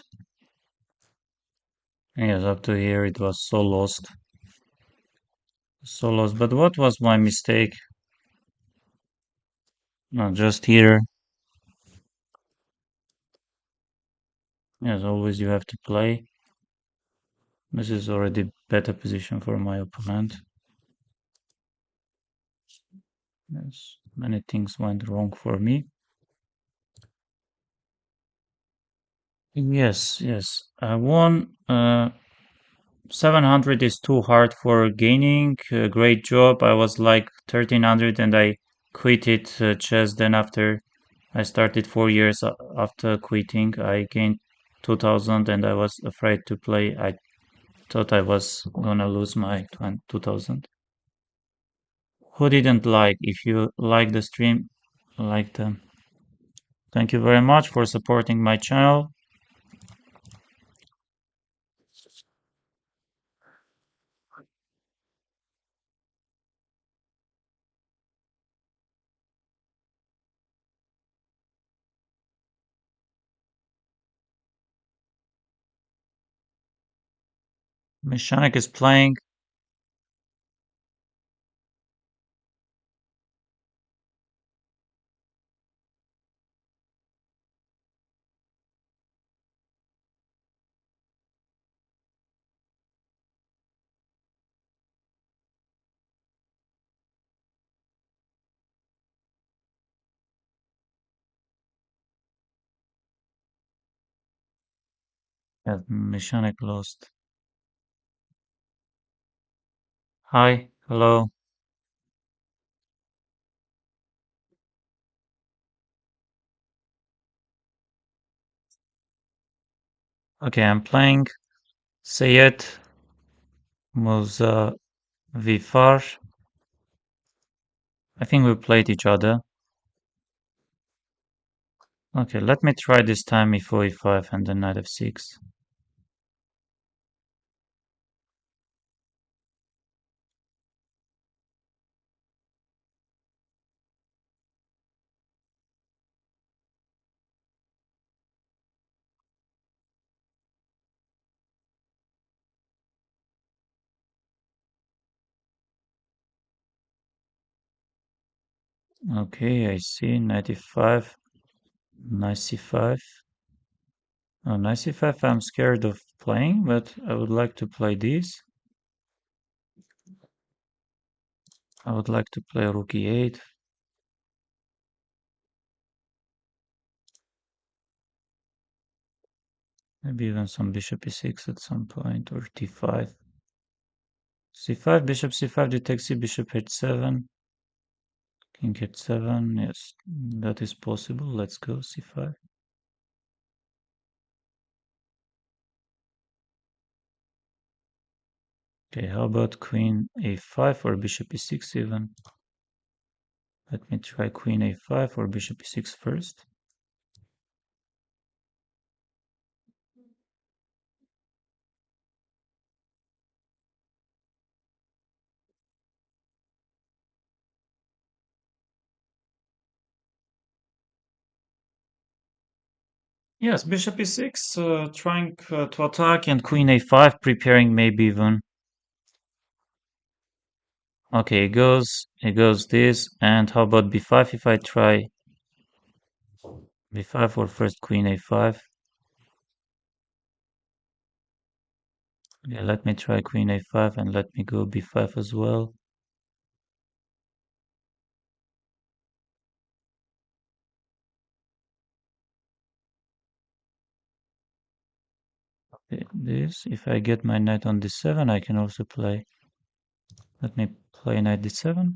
Yes, up to here it was so lost. So lost. But what was my mistake? No, just here. As always, you have to play. This is already better position for my opponent. Yes, many things went wrong for me. Yes, yes. I won. 700 is too hard for gaining. Great job. I was like 1300 and I quitted chess. Then after I started 4 years after quitting, I gained 2000 and I was afraid to play. I thought I was gonna lose my 2000. Who didn't like? If you like the stream, like them. Thank you very much for supporting my channel. Mechanic is playing. Yeah, Mechanic lost. Hi, hello. Okay, I'm playing Sayed Muza Vifar. I think we played each other. Okay, let me try this time e4, e5, and then knight f6. Okay, I see. Knight e5, knight c5. Oh, knight c5 I'm scared of playing, but I would like to play this. I would like to play rook e8. Maybe even some bishop e6 at some point, or d5. c5, bishop c5, d takes c, bishop h7, king h7. Yes, that is possible. Let's go c5. Okay, how about queen a5 or bishop e6 even? Let me try queen a5 or bishop e6 first. Yes, bishop e6, trying to attack, and queen a5, preparing maybe even. Okay, it goes this, and how about b5 if I try b5 or first queen a5? Yeah, let me try queen a5 and let me go b5 as well. This, if I get my knight on d7, I can also play. Let me play knight d7.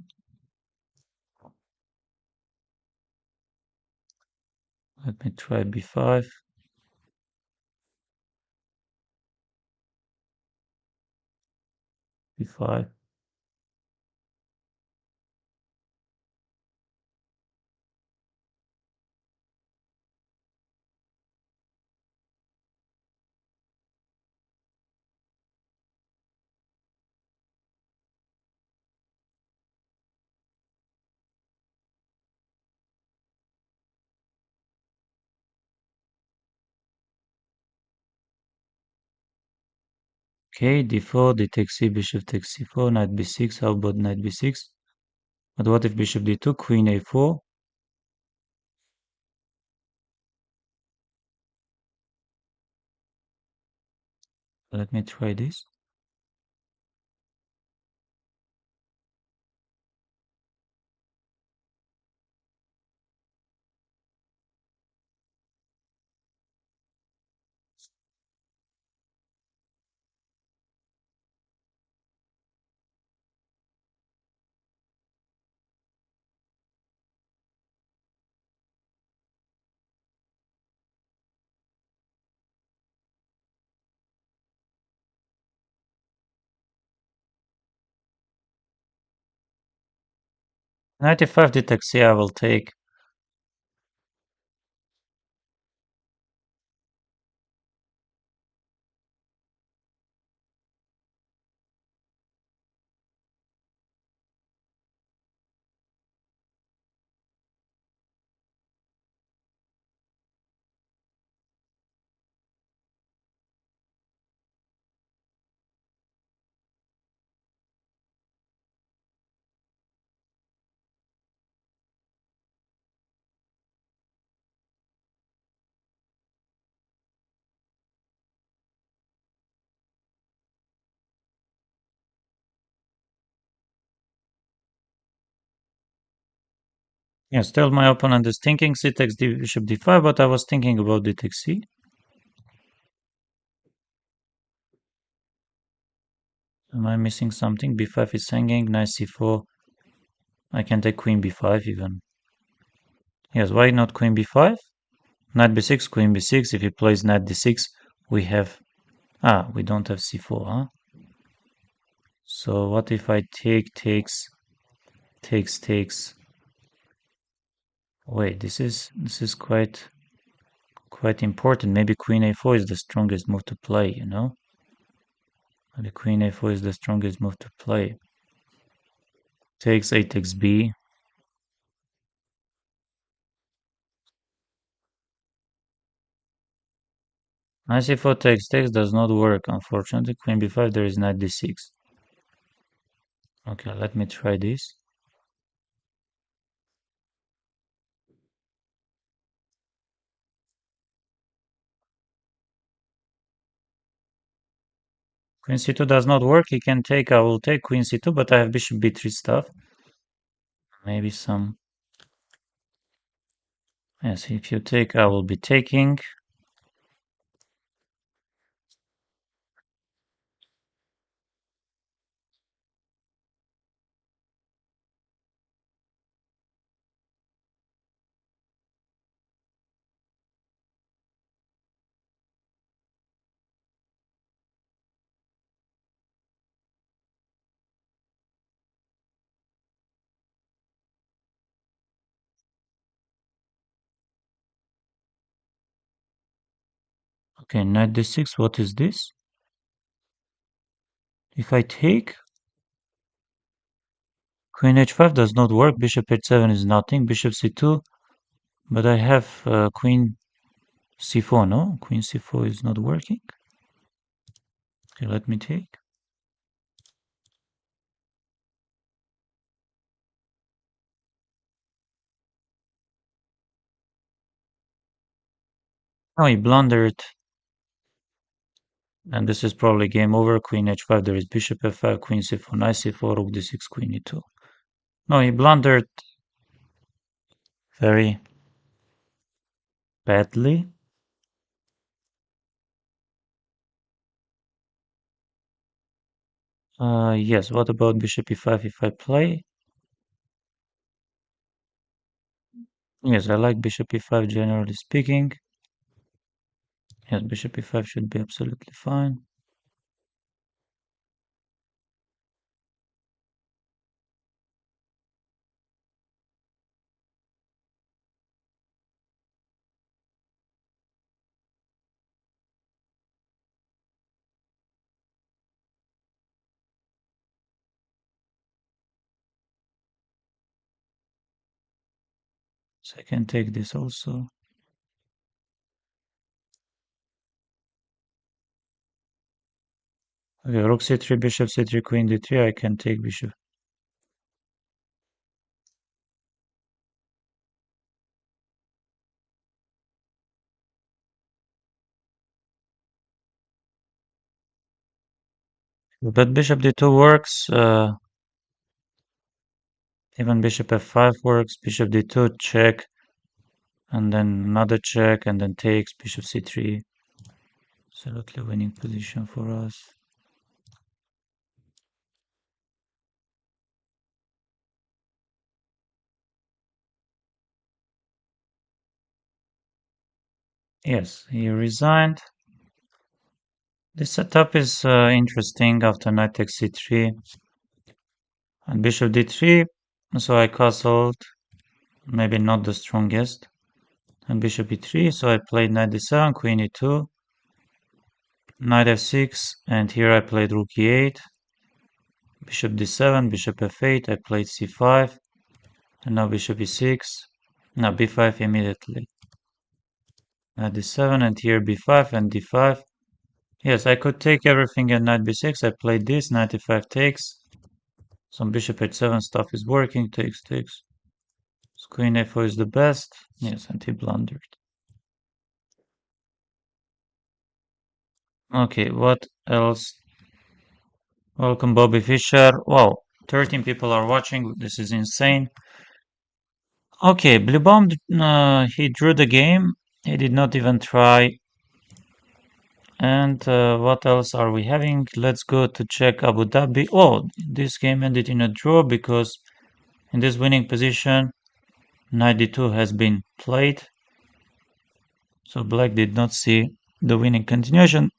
Let me try b5, b5. Okay, d4, d takes c, bishop takes c4, knight b6. How about knight b6? But what if bishop d2, queen a4? Let me try this. Knight e5, d takes c, I will take. Yeah, still my opponent is thinking c takes d, bishop d5, but I was thinking about d takes c. Am I missing something? b5 is hanging, knight c4. I can take queen b5 even. Yes, why not queen b5? Knight b6, queen b6. If he plays knight d6, we have... Ah, we don't have c4, huh? So what if I takes... Wait, this is quite important. Maybe queen a4 is the strongest move to play, you know? Maybe queen a4 is the strongest move to play. Takes a takes b. Knight c4 takes does not work, unfortunately. Queen b5, there is knight d6. Okay, let me try this. Queen c2 does not work. He can take, I will take queen c2, but I have bishop b3 stuff. Maybe some... Yes, if you take, I will be taking. Okay, knight d6, what is this? If I take, queen h5 does not work, bishop h7 is nothing, bishop c2, but I have queen c4, no? Queen c4 is not working. Okay, let me take. Oh, he blundered. And this is probably game over. Queen h5, there is bishop f5, queen c4, knight c4, rook d6, queen e2. No, he blundered very badly. Yes, what about bishop e5 if I play? Yes, I like bishop e5 generally speaking. Yes, bishop e5 should be absolutely fine. So I can take this also. Okay, rook c3, bishop c3, queen d3. I can take bishop. But bishop d2 works. Even bishop f5 works. Bishop d2 check, and then another check, and then takes bishop c3. Absolutely winning position for us. Yes, he resigned. This setup is interesting after knight takes c3 and bishop d3. So I castled, maybe not the strongest. And bishop e3, so I played knight d7, queen e2, knight f6, and here I played rook e8, bishop d7, bishop f8, I played c5, and now bishop e6, now b5 immediately. Knight d7, and here b5 and d5. Yes, I could take everything at knight b6, I played this, knight e5 takes, some bishop h7 stuff is working, takes, takes. So queen a4 is the best, yes, and he blundered. Okay, what else? Welcome, Bobby Fischer. Wow, 13 people are watching. This is insane. Okay, Blue Bomb, he drew the game. He did not even try. And what else are we having? Let's go to check Abu Dhabi. Oh, this game ended in a draw because in this winning position, knight d2 has been played. So Black did not see the winning continuation.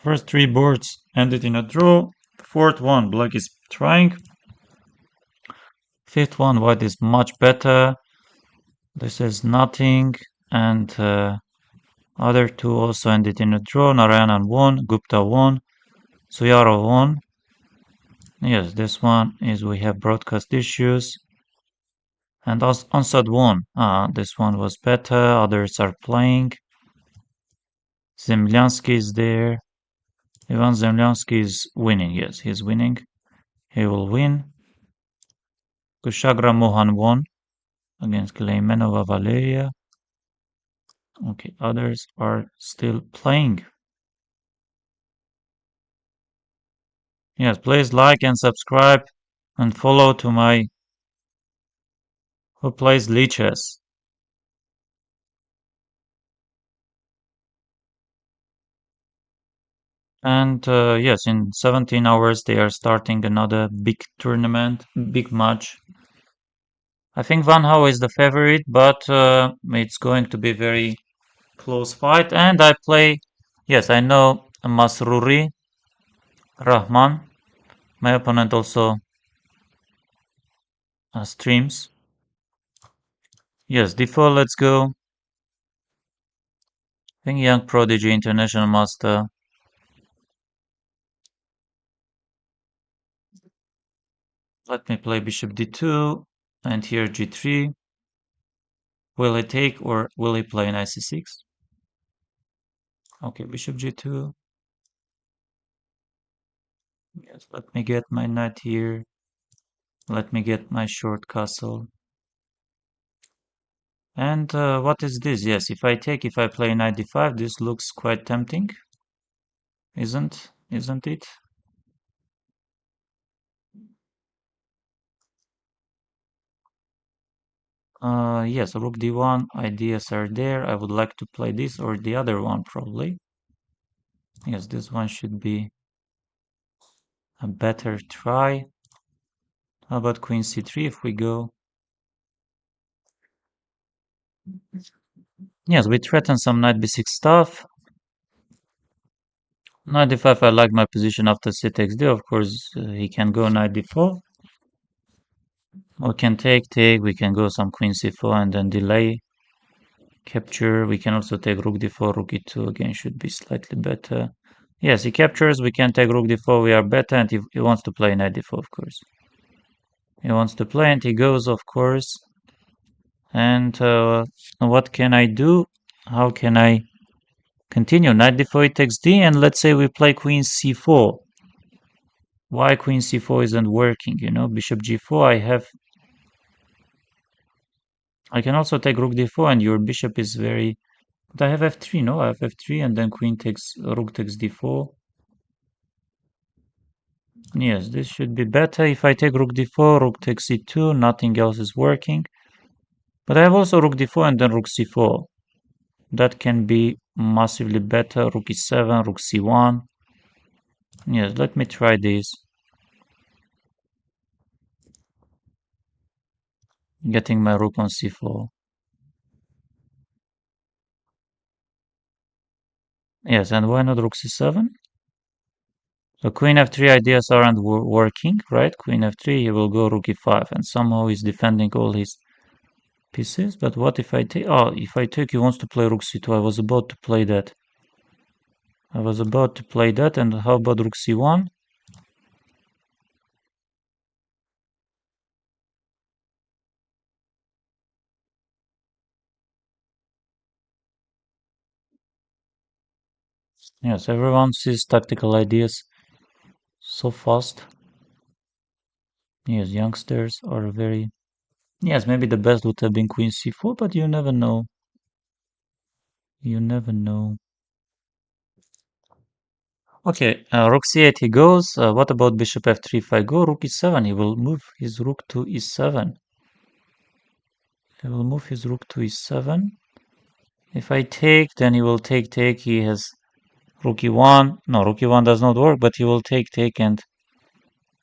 First three boards ended in a draw. Fourth one, Black is trying. Fifth one, White is much better. This is nothing. And other two also ended in a draw. Narayanan won, Gupta won, Suyarov won. Yes, this one is we have broadcast issues. And Ansad won. This one was better. Others are playing. Zemlyansky is there. Ivan Zemlyansky is winning. Yes, he's winning. He will win. Kushagra Mohan won against Kleimenova Valeria. Okay, others are still playing. Yes, please like and subscribe and follow to my who plays leeches. And yes, in 17 hours they are starting another big tournament, big match. I think Van Hao is the favorite, but it's going to be very close fight. And I play, yes, I know Masruri Rahman. My opponent also streams. Yes, D4, let's go. I think Young Prodigy International Master. Let me play Bishop D2 and here G3. Will he take or will he play knight C6? Okay, Bishop G2. Yes, let me get my knight here. Let me get my short castle. And what is this? Yes, if I play knight d5, this looks quite tempting. Isn't it? Yes, rook d1 ideas are there. I would like to play this or the other one probably. Yes, this one should be a better try. How about queen c3 if we go? Yes, we threaten some knight b6 stuff. Knight d5, I like my position after c takes d. Of course, he can go knight d4. We can take, we can go some queen c4 and then delay. Capture, we can also take rook d4, rook e2, again should be slightly better. Yes, he captures, we can take rook d4, we are better, and he wants to play knight d4, of course. He wants to play, and he goes, of course. And what can I do? How can I continue? Knight d4 takes d, and let's say we play queen c4. Why queen c4 isn't working, you know? Bishop g4, I can also take rook d4 and your bishop is very... But I have f3, no? I have f3 and then rook takes d4. Yes, this should be better. If I take rook d4, rook takes c2, nothing else is working. But I have also rook d4 and then rook c4. That can be massively better. Rook e7, rook c1. Yes, let me try this. Getting my rook on c4. Yes, and why not rook c7? So queen f3 ideas aren't working, right? Queen f3, he will go rook e5, and somehow he's defending all his pieces. But what if I take... Oh, if I take, he wants to play rook c2. I was about to play that. And how about rook c1? Yes, everyone sees tactical ideas so fast. Yes, youngsters are very... Yes, maybe the best would have been queen c4, but you never know. You never know. Okay, rook c8 he goes. What about bishop f3? If I go rook e7, he will move his rook to e7. He will move his rook to e7. If I take, then he will take. He has rook e1. No, rook e1 does not work, but he will take, and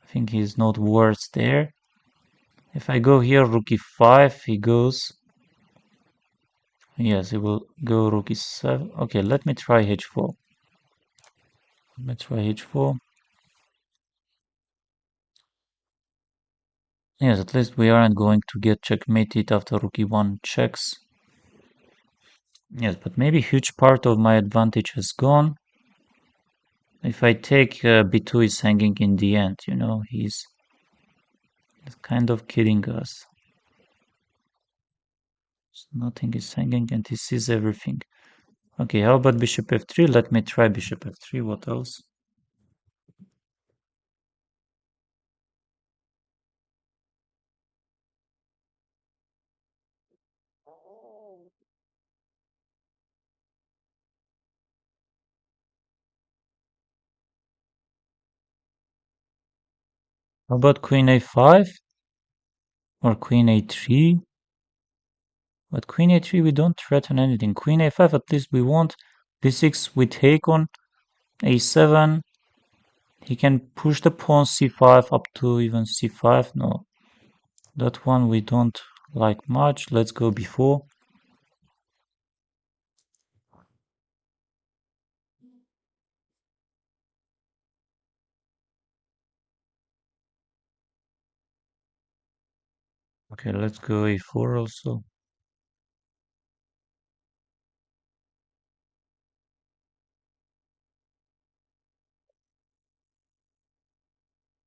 I think he's not worse there. If I go here, rook e5, he goes. Yes, he will go rook e7. Okay, let me try h4. Let's try h4. Yes, at least we aren't going to get checkmated after rook e1 checks. Yes, but maybe huge part of my advantage has gone. If I take b2 is hanging in the end, you know, he's kind of kidding us. Nothing is hanging and he sees everything. Okay, how about bishop f3? Let me try bishop f3. What else? How about queen a5 or queen a3? But queen a3 we don't threaten anything. Queen a5 at least we want. b6 we take on. a7 he can push the pawn c5 up to even c5. No, that one we don't like much. Let's go b4. Okay, let's go a4 also.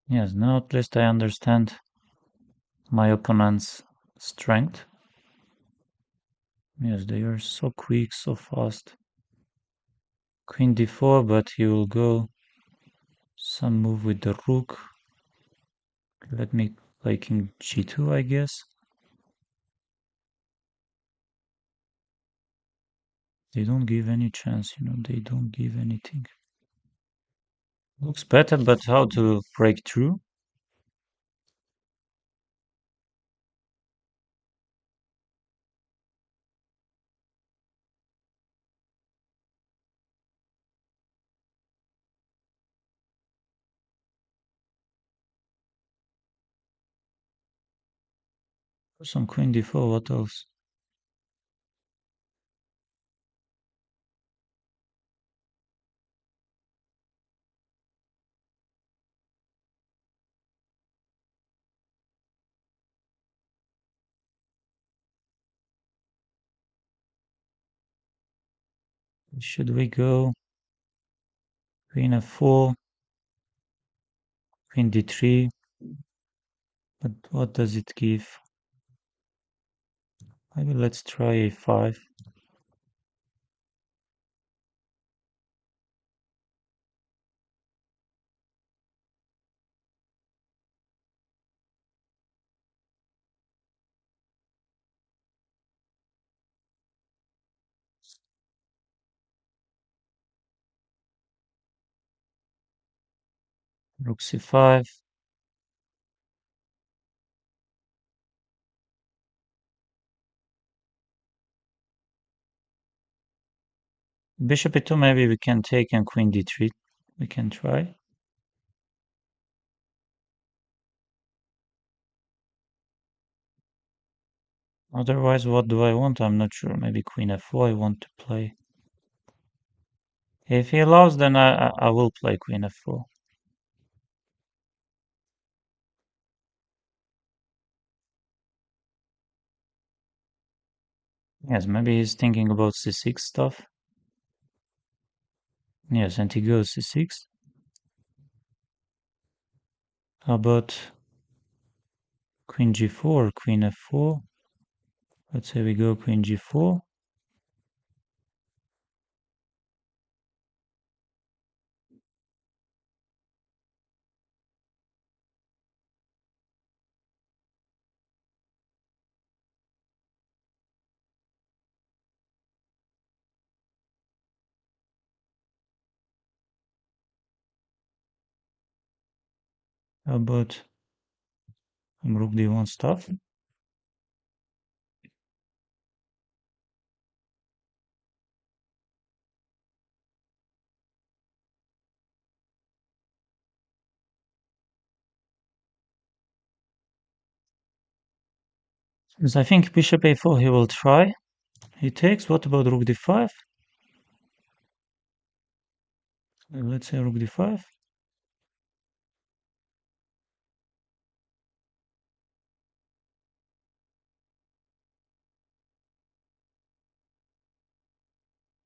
Yes, now at least I understand my opponent's strength. Yes, they are so quick, so fast. Queen d4, but he will go some move with the rook. Let me play king g2, I guess. They don't give any chance, you know, they don't give anything. Looks better, but how to break through? Some queen d4, what else? Should we go queen f4, queen d3? But what does it give? Maybe let's try a5. Rook c5. Bishop e2, maybe we can take, and queen d3. We can try. Otherwise, what do I want? I'm not sure. Maybe queen f4 I want to play. If he allows, then I will play queen f4. Yes, maybe he's thinking about c6 stuff. Yes, and he goes c6. How about queen g4, queen f4? Let's say we go queen g4. How about rook d1 stuff? Because I think bishop a4 he will try. He takes. What about rook d5? Let's say rook d5.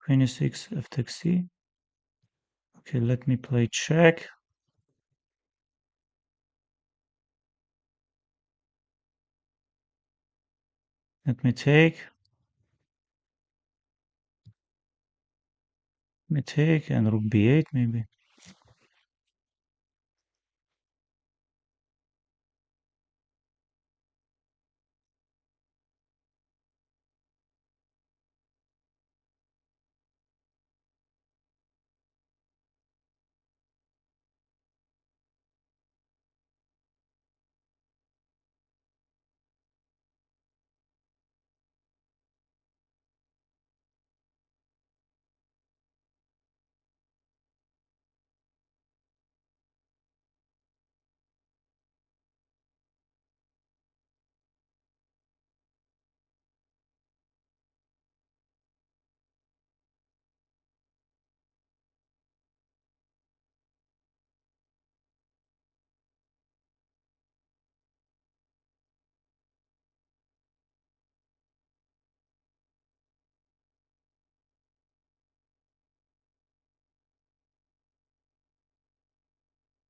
Queen e6, f takes c. Okay, let me play check. Let me take. Let me take, and rook b8 maybe.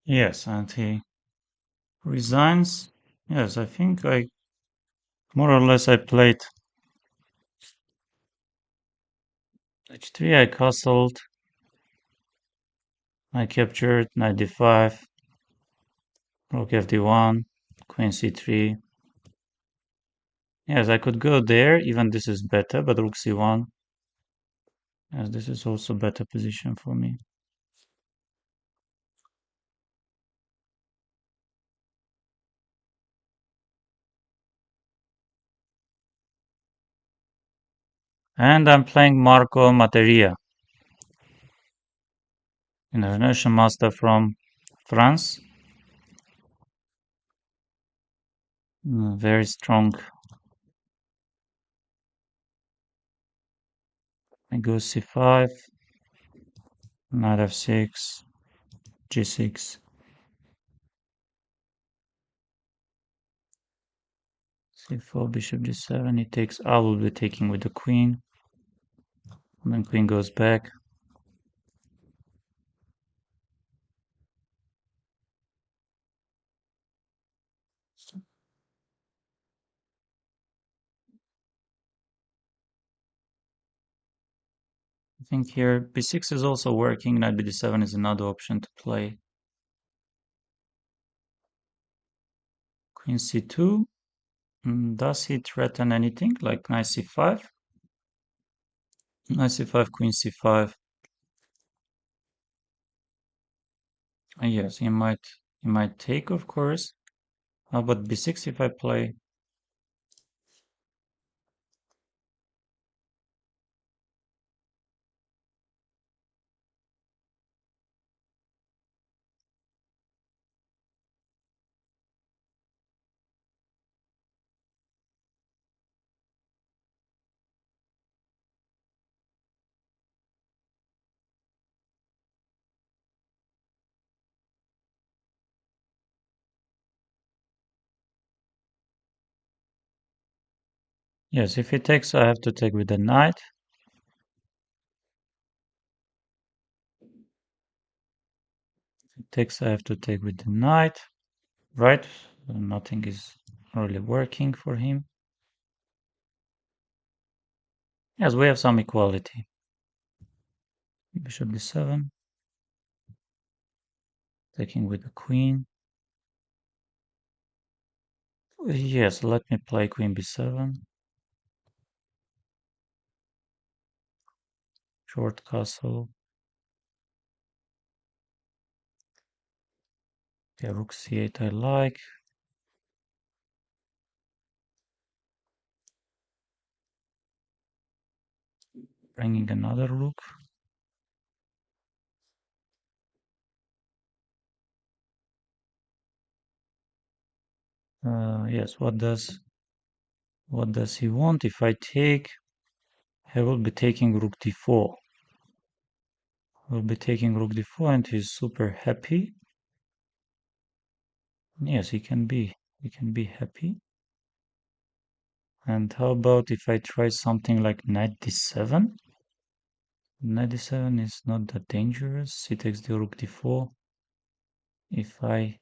Yes, and he resigns. Yes, I think I more or less I played h3, I castled, I captured, knight d5, rook fd1, queen c3. Yes, I could go there, even this is better, but rook c1. Yes, this is also better position for me. And I'm playing Marco Materia, international master from France. Very strong. I go c5, knight f6, g6. c4, bishop g7, he takes. I will be taking with the queen. And then queen goes back. I think here b6 is also working. Knight bd7 is another option to play. Queen c2. Does he threaten anything like knight c5? Knight c5, queen c5. Yes, he might He might take, of course. How about b6 if I play? Yes, if he takes, I have to take with the knight. If he takes, I have to take with the knight. Right? So nothing is really working for him. Yes, we have some equality. Bishop d7. Taking with the queen. Yes, let me play queen b7. Short castle. Yeah, rook c8 I like. Bringing another rook. Yes, what does he want? If I take, I will be taking rook d4. Will be taking rook d4 and he's super happy. Yes, he can be happy. And how about if I try something like knight d7? Knight d7 is not that dangerous. He takes the rook d4. If I...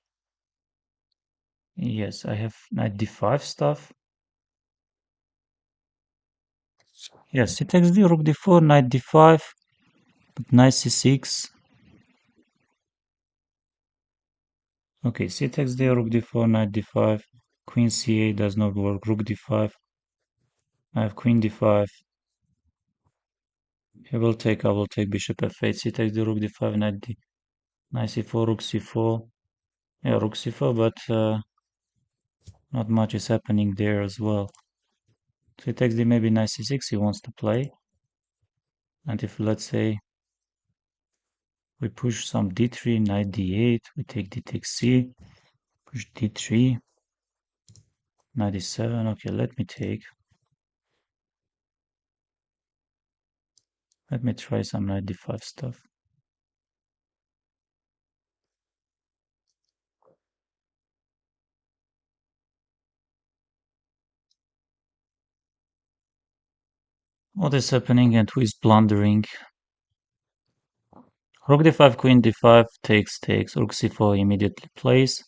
Yes, I have knight d5 stuff. Yes, he takes the rook d4, knight d5, but knight c6. Okay, c takes the rook d4, knight d5. Queen c8 does not work, rook d5. I have queen d5. I will take bishop f8. C takes the rook d5, knight c4, rook c4. Yeah, rook c4, but not much is happening there as well. So he takes the maybe knight c6 he wants to play. And if, let's say, we push some d3, knight d8, we take d takes c, push d3, knight d7. Okay, let me take. Let me try some knight d5 stuff. What is happening and who is blundering? Rook d5, queen d5, takes, rook c4 immediately plays.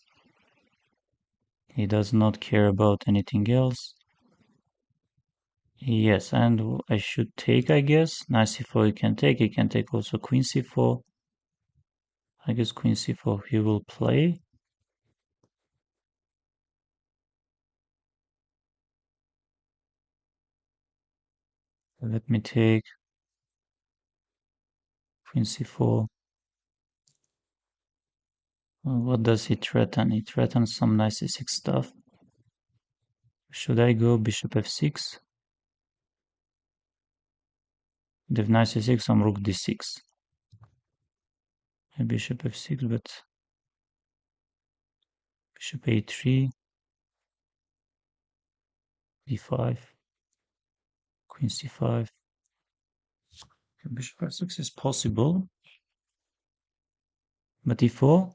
He does not care about anything else. Yes, and I should take, I guess. Knight c4 he can take also queen c4. I guess queen c4 he will play. Let me take queen c4. What does he threaten? He threatens some knight c6 stuff. Should I go bishop f6? They have knight c6, some rook d6. Bishop f6, but bishop a3, d5, queen c5. Bishop f6 is possible, but e4.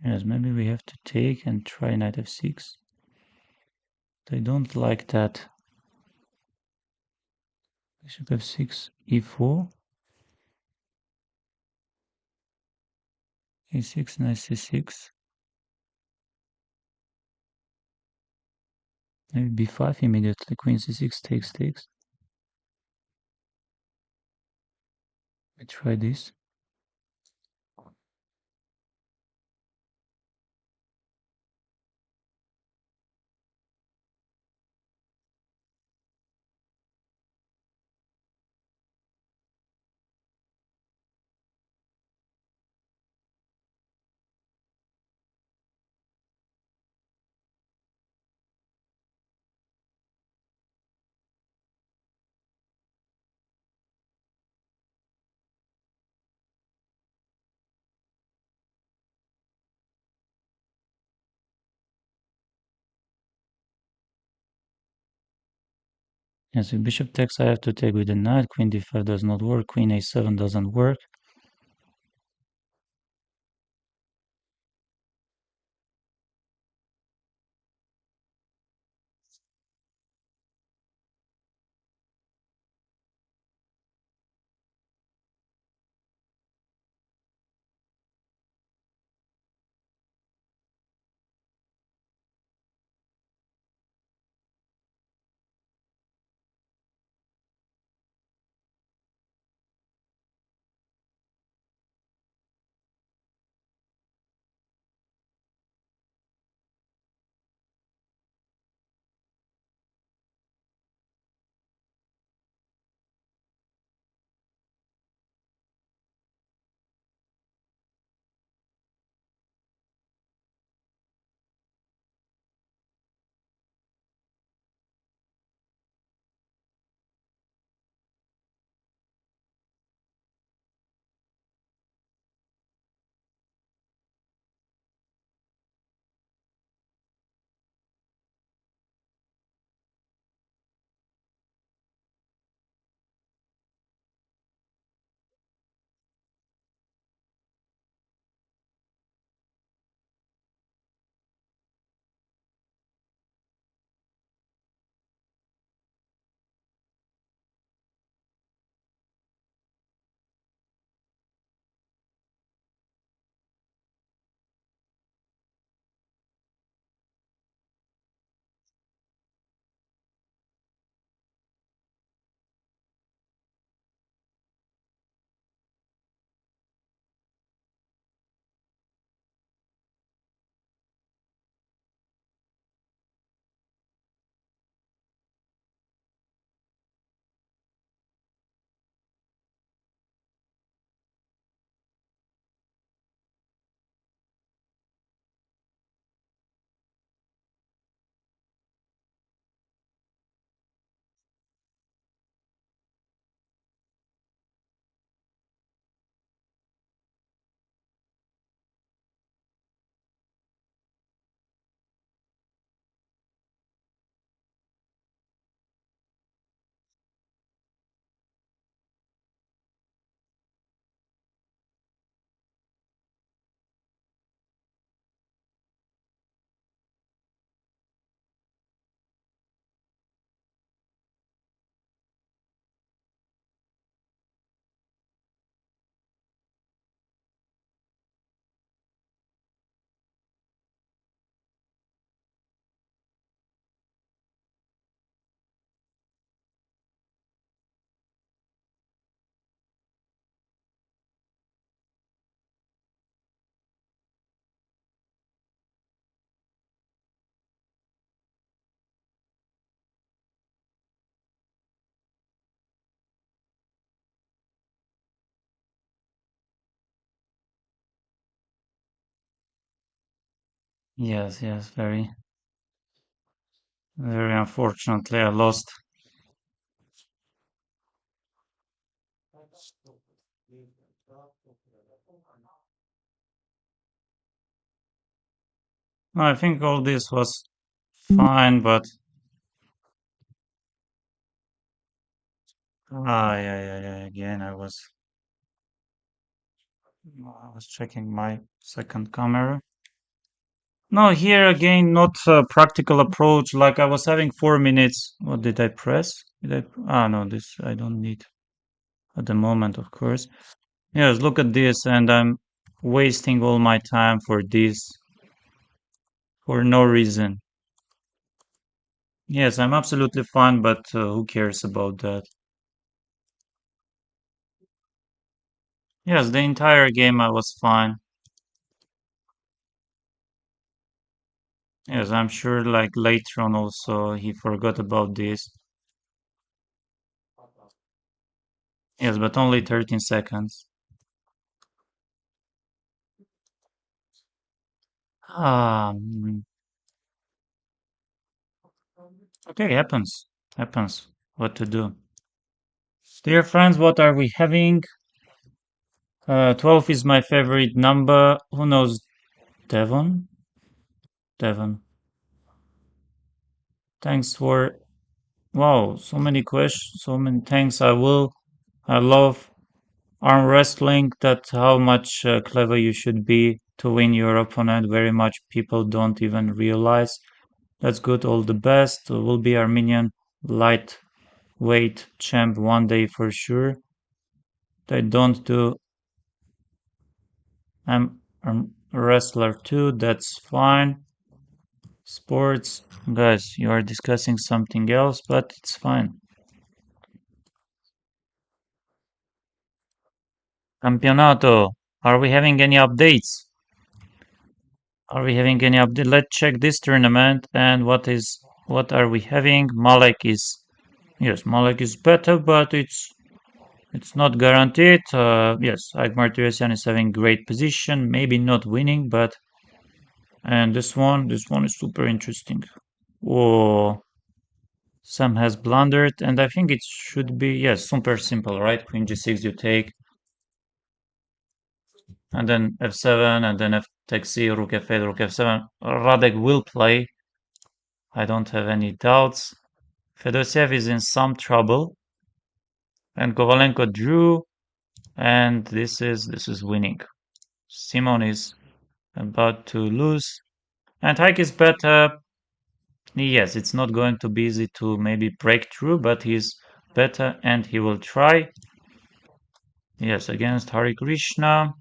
Yes, maybe we have to take and try knight f6. I don't like that. Bishop f6, e4, a6, knight c6. Maybe b5 immediately, queen c6 takes. We try this. Yes, if bishop takes, I have to take with the knight. Queen d5 does not work. Queen a7 doesn't work. Yes, yes, very, very unfortunately, I lost. No, I think all this was fine, but yeah, yeah, yeah. Again, I was checking my second camera. No, here again, not a practical approach. Like I was having 4 minutes. What did I press? Did I? No, this I don't need at the moment, of course. Yes, look at this, and I'm wasting all my time for this for no reason. Yes, I'm absolutely fine, but who cares about that? Yes, the entire game I was fine. Yes, I'm sure like later on also he forgot about this. Yes, but only 13 seconds. Mm, okay, happens. Happens. What to do? Dear friends, what are we having? 12 is my favorite number. Who knows Devon? Devon. Thanks for Wow, so many questions, so many things. I love arm wrestling. That how much clever you should be to win your opponent. Very much people don't even realize. That's good. All the best. Will be Armenian lightweight champ one day for sure. They don't do. I'm a wrestler too. That's fine. Sports, guys, you are discussing something else, but it's fine. Campionato. Are we having any updates? Are we having any update? Let's check this tournament and what are we having? Malek is yes, Malek is better, but it's not guaranteed. Yes, Agmar Tiresian is having great position, maybe not winning, but and this one is super interesting. Oh, Sam has blundered, and I think it should be yes, super simple, right? Queen g6 you take, and then f7, and then f takes c, rook f8, rook f7. Radek will play. I don't have any doubts. Fedosiev is in some trouble, and Kovalenko drew, and this is winning. Simon is about to lose, and Haik is better. Yes, it's not going to be easy to maybe break through, but he's better, and he will try. Yes, against Hari Krishna.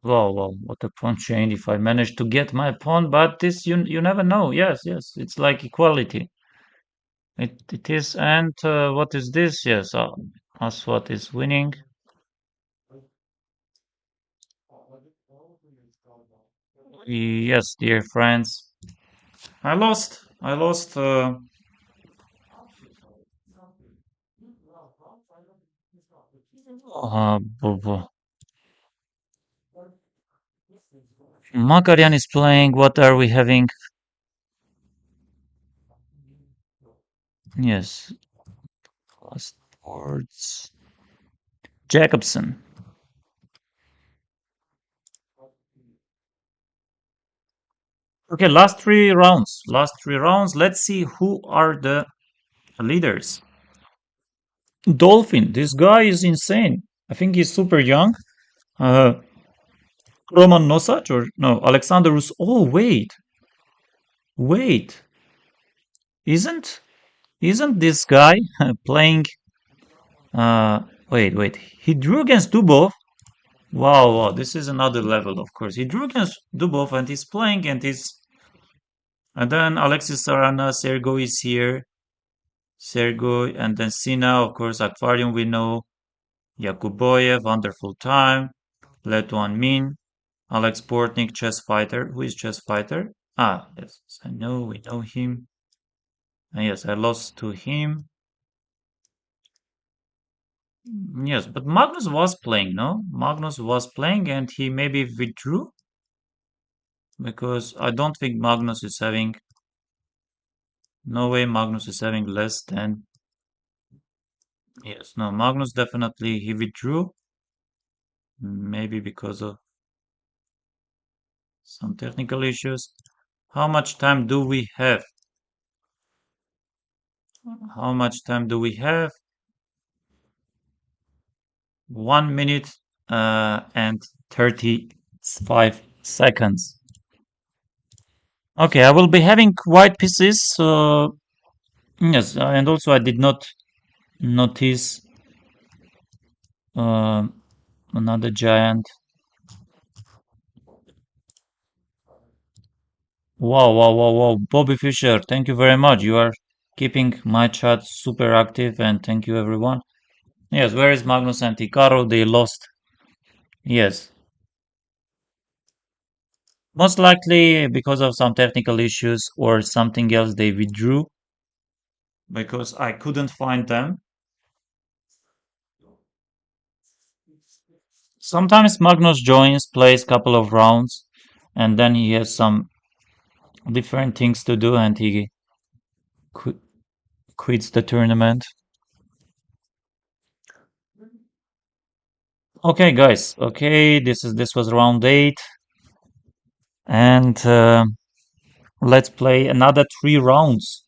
Wow, wow, what a pawn chain if I manage to get my pawn, but this you never know. Yes, yes, it's like equality. It is, and what is this? Yes, Aswat is winning. Yes, dear friends, I lost. I lost. Bu- Makarian is playing. What are we having? Yes, last words. Jacobson. Okay, last three rounds. Last three rounds. Let's see who are the leaders. Dolphin. This guy is insane. I think he's super young. Uh, Roman Nosach or no? Alexander Rus. Oh wait. Isn't isn't this guy playing? Wait. He drew against Dubov. Wow. This is another level. Of course, he drew against Dubov and he's playing and then Alexis Sarana, Sergo is here. Sergo and then Sina, of course, Aquarium we know. Yakuboyev, wonderful time. Letuan Min, Alex Portnik, chess fighter. Who is chess fighter? Ah, yes, I know, we know him. And yes, I lost to him. Yes, but Magnus was playing, no? Magnus was playing and he maybe withdrew because I don't think Magnus is having. No way Magnus is having less than. Yes, no, Magnus definitely he withdrew. Maybe because of some technical issues. How much time do we have? How much time do we have? 1 minute and 35 seconds. Okay, I will be having white pieces. Yes, and also I did not notice uh, another giant. Wow. Bobby Fischer, thank you very much. You are keeping my chat super active and thank you everyone. Yes, where is Magnus and Hikaru? They lost. Yes. Most likely because of some technical issues or something else they withdrew because I couldn't find them. Sometimes Magnus joins, plays couple of rounds, and then he has some different things to do and he qu- quits the tournament. Okay, guys. Okay, this was round 8, and Let's play another 3 rounds.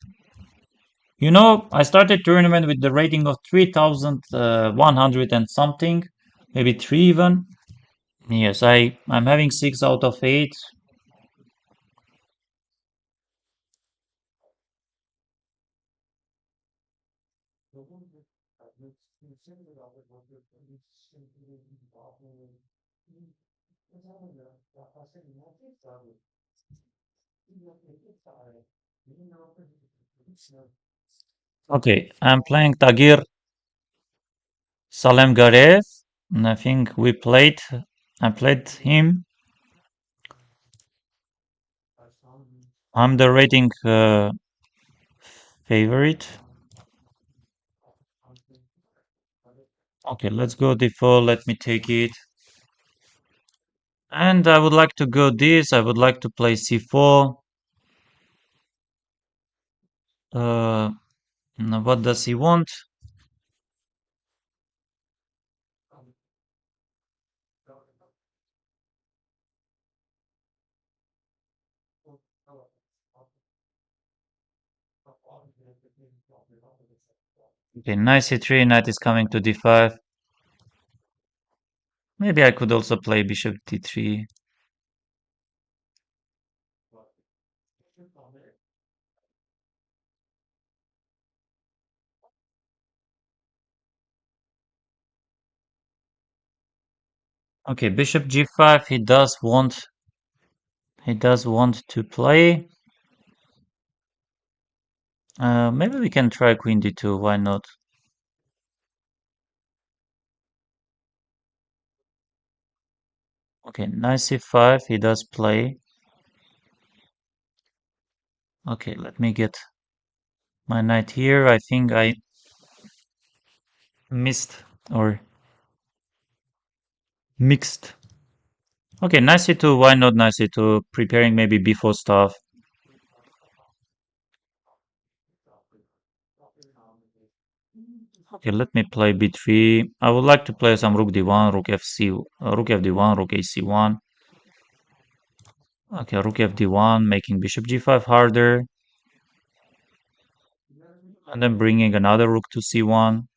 I started tournament with the rating of 3,100 and something, maybe 3 even. Yes, I'm having 6 out of 8. Okay, I'm playing Tagir Salem Garev, and I played him. I'm the rating favorite. Okay, let's go d4, let me take it. And I would like to go this, I would like to play c4. Now what does he want? Okay, knight c3, knight is coming to d5. Maybe I could also play bishop d3. Okay, bishop g5, he does want to play. Maybe we can try queen d2, why not? Okay, knight c5, he does play. Okay, let me get my knight here. I think I missed or mixed. Okay, knight c2, why not knight c2? Preparing maybe b4 stuff. Okay, let me play b3. I would like to play some rook d1, rook fd1, rook ac1. Okay, rook fd1, making bishop g5 harder. And then bringing another rook to c1.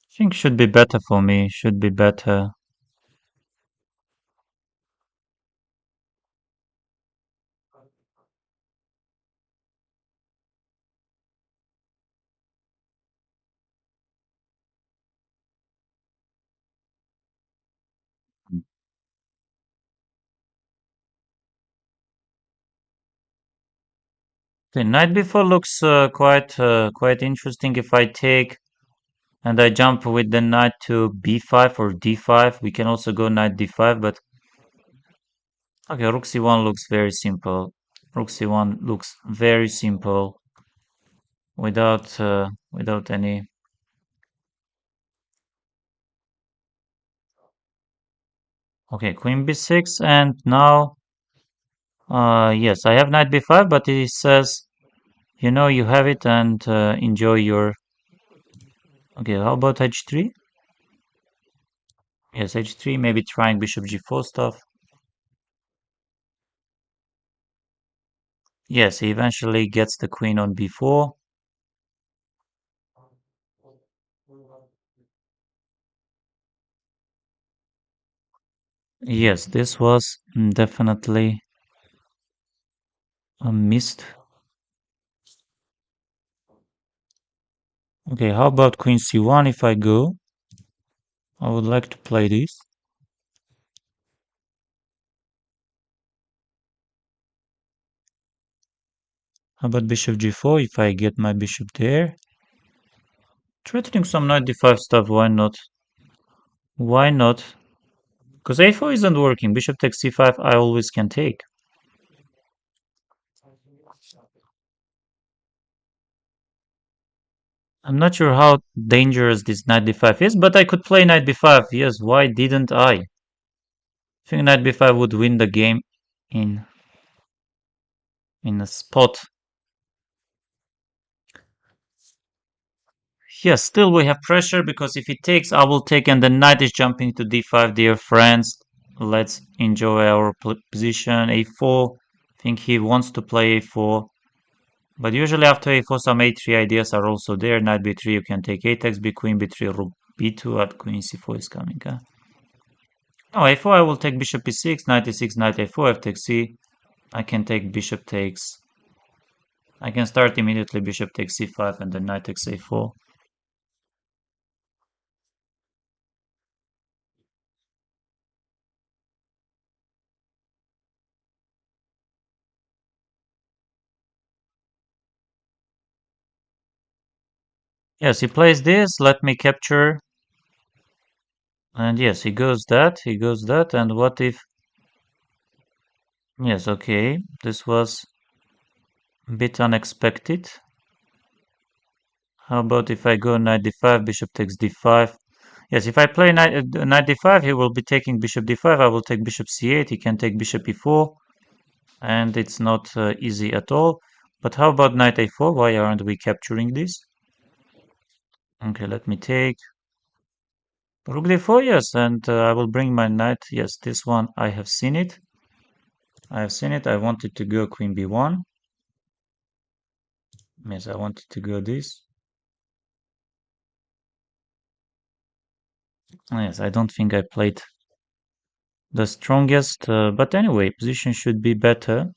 I think should be better for me, should be better. Okay, knight b4 looks quite interesting. If I take and I jump with the knight to b5 or d5, we can also go knight d5, but okay, rook c1 looks very simple. Rook c1 looks very simple without any. Okay, queen b6, and now yes, I have knight b5, but it says you have it and enjoy your. Okay, how about h3? Yes, h3, maybe trying bishop g4 stuff. Yes, he eventually gets the queen on b4. Yes, this was definitely a missed. Okay, how about queen c1 if I go? I would like to play this. How about bishop g4 if I get my bishop there? Threatening some knight d5 stuff, why not? Why not? Because a4 isn't working. Bishop takes c5, I always can take. I'm not sure how dangerous this knight d5 is, but I could play knight b5. Yes, why didn't I? I think knight b5 would win the game in in a spot. Yes, still we have pressure because if he takes, I will take, and the knight is jumping to d5, dear friends. Let's enjoy our position. a4. think he wants to play a4. But usually after a4 some a3 ideas are also there. Knight b3, you can take a takes b queen b3, rook b2 at queen c4 is coming. Huh? No, a4 I will take bishop e6, knight e6, knight a4, f takes c. I can take bishop takes. I can start immediately bishop takes c5 and then knight takes a4. Yes, he plays this, let me capture. And yes, he goes that, and what if... Yes, okay, this was a bit unexpected. How about if I go knight d5, bishop takes d5? Yes, if I play knight d5, he will be taking bishop d5, I will take bishop c8, he can take bishop e4, and it's not easy at all. But how about knight a4? Why aren't we capturing this? Okay, let me take rook d4, yes, and I will bring my knight. Yes, this one, I have seen it. I have seen it. I wanted to go queen b1. Yes, I wanted to go this. Yes, I don't think I played the strongest, but anyway, position should be better.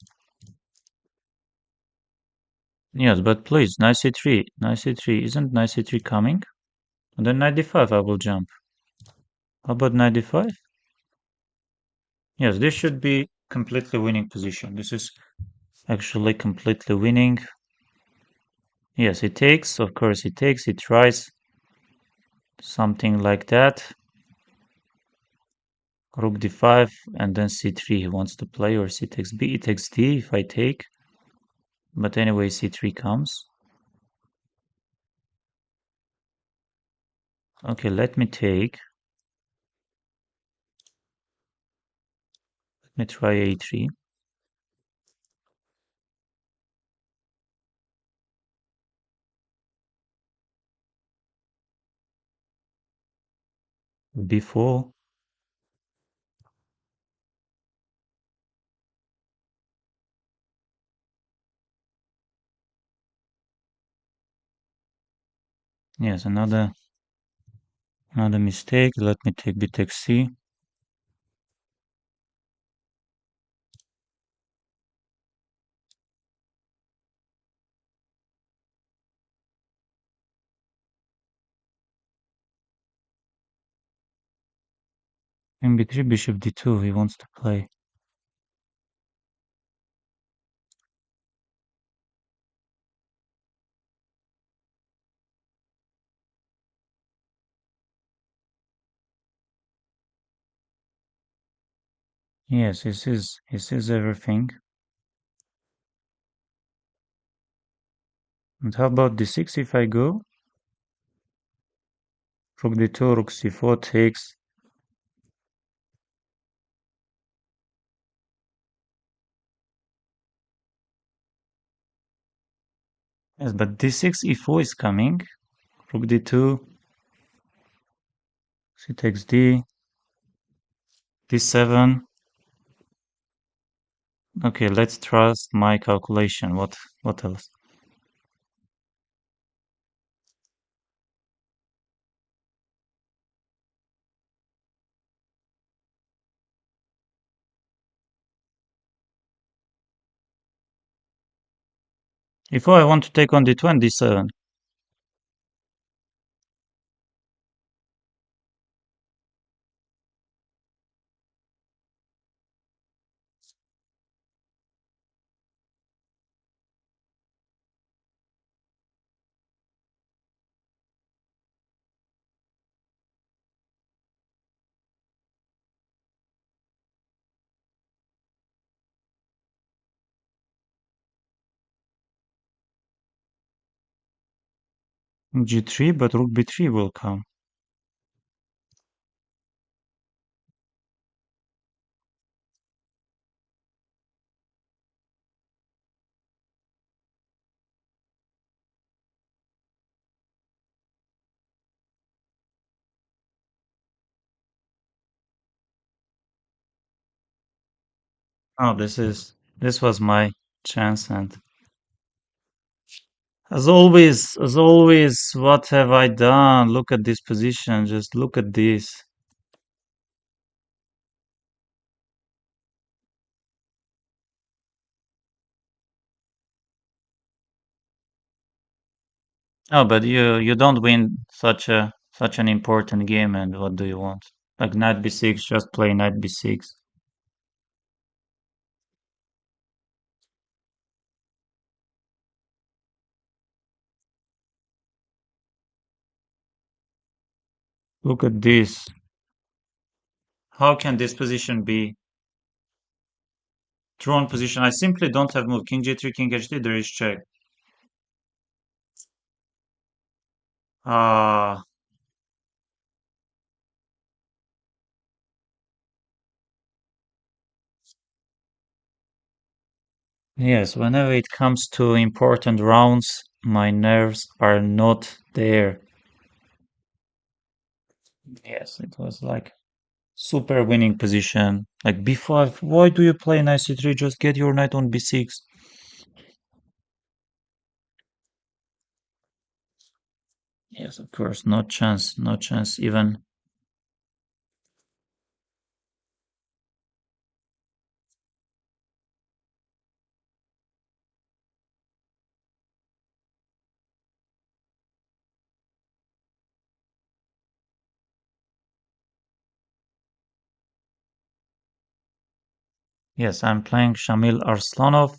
Yes, but please, knight c3. Knight c3. Isn't knight c3 coming? And then knight d5 I will jump. How about knight d5? Yes, this should be completely winning position. This is actually completely winning. Yes, he takes. Of course, he takes. He tries something like that. Rook d5 and then c3 he wants to play, or c takes b, e takes d if I take. But anyway, c3 comes. Okay, let me take. Let me try a3. b4. Yes, another mistake. Let me take b takes c. And b3, bishop d2 he wants to play. Yes, he sees everything. And how about d6 if I go? Rook d2, rook c4 takes. Yes, but d6 e4 is coming. Rook d2, c takes d, d7. Okay, let's trust my calculation. What else? If I want to take on d2 and d7. G3, but rook b3 will come. Oh, this is This was my chance, and as always, what have I done? Look at this position. Just look at this. Oh, but you don't win such an important game, and what do you want? Like knight b6, just play knight b6. Look at this. How can this position be drawn position? I simply don't have move. King g3, king h3, there is check. Ah, yes, whenever it comes to important rounds, my nerves are not there. Yes, it was like super winning position. Like b5, why do you play knight c3? Just get your knight on b6. Yes, of course, no chance, no chance even. Yes, I'm playing Shamil Arslanov,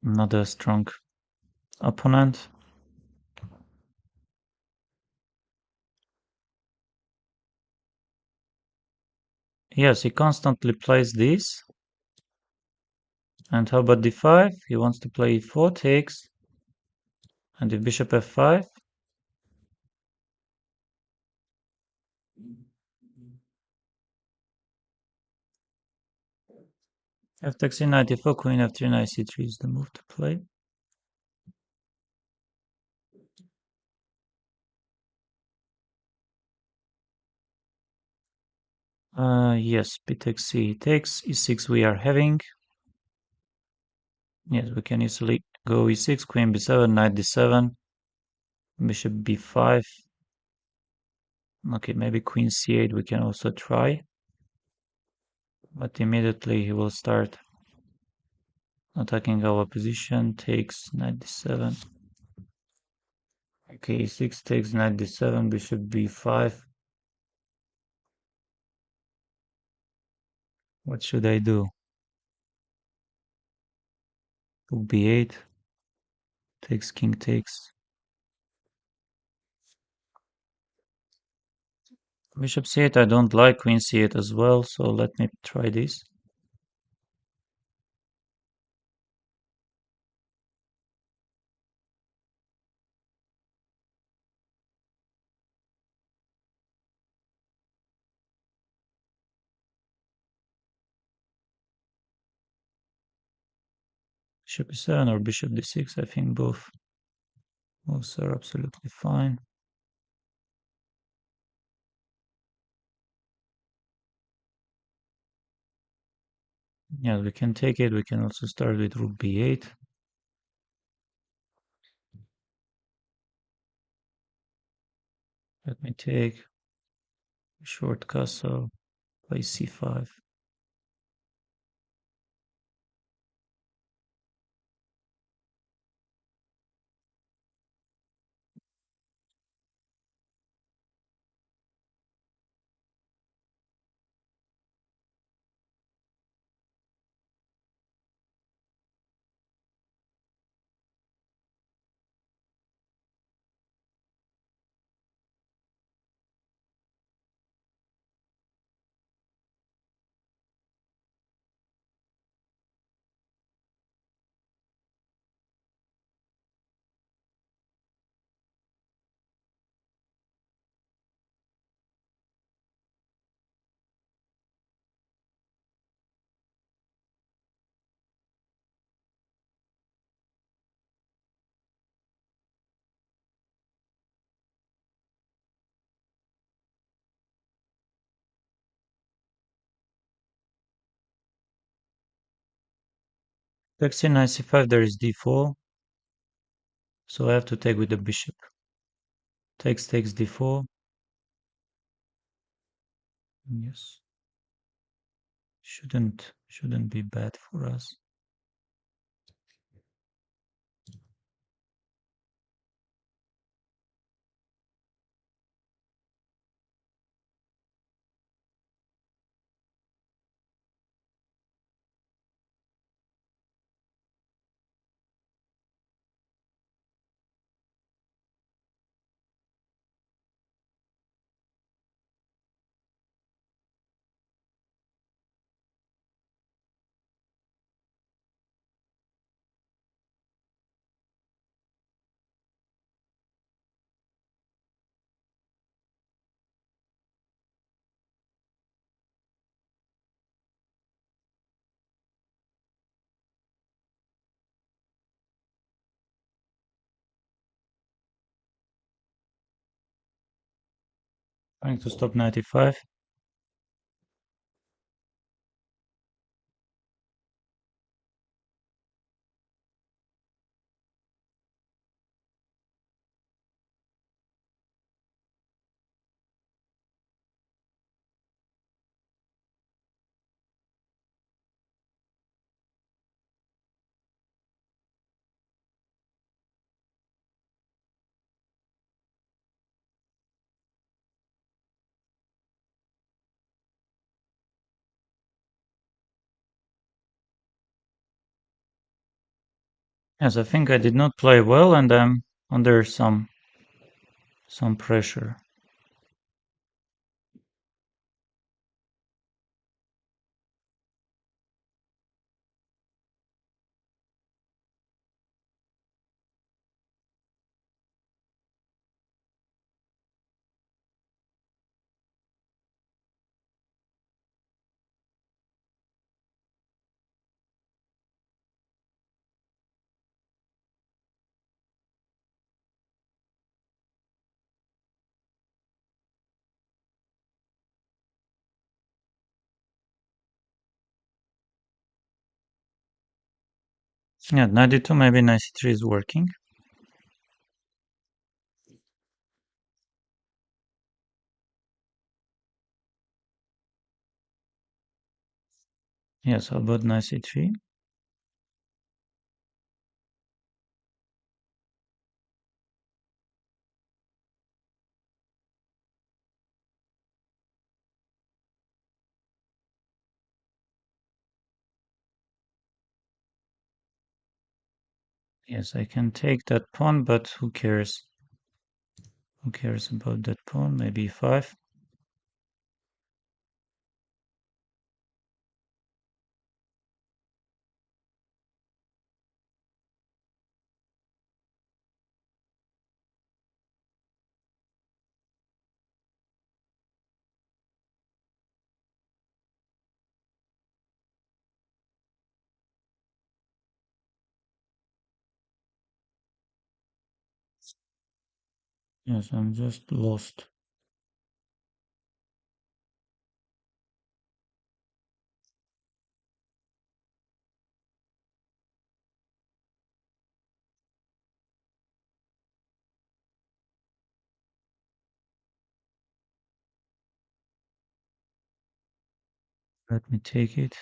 not a strong opponent. Yes, he constantly plays this. And how about d5? He wants to play e4, takes. And if bishop f5, f takes e4, queen f3, knight c3 is the move to play. Yes, b takes c takes, e6 we are having. Yes, we can easily go e6, queen b7, knight d7, bishop b5. Okay, maybe queen c8 we can also try. But immediately he will start attacking our position, takes knight d7. Okay, e6 takes knight d7, bishop b5. What should I do? Rook b8, takes king takes. Bishop c8, I don't like queen c8 as well, so let me try this. Bishop e7 or bishop d6, I think both moves are absolutely fine. Yeah, we can take it. We can also start with rook b8. Let me take short castle, play c5. Takes c9 c5, there is d4. So I have to take with the bishop. Takes d4. Yes. Shouldn't be bad for us. Trying to stop 95. Yes, I think I did not play well and I'm under some pressure. Yeah, 92, maybe 93 is working. Yes, how about 93? Yes, I can take that pawn, but who cares? Who cares about that pawn? Maybe 5. Yes, I'm just lost. Let me take it.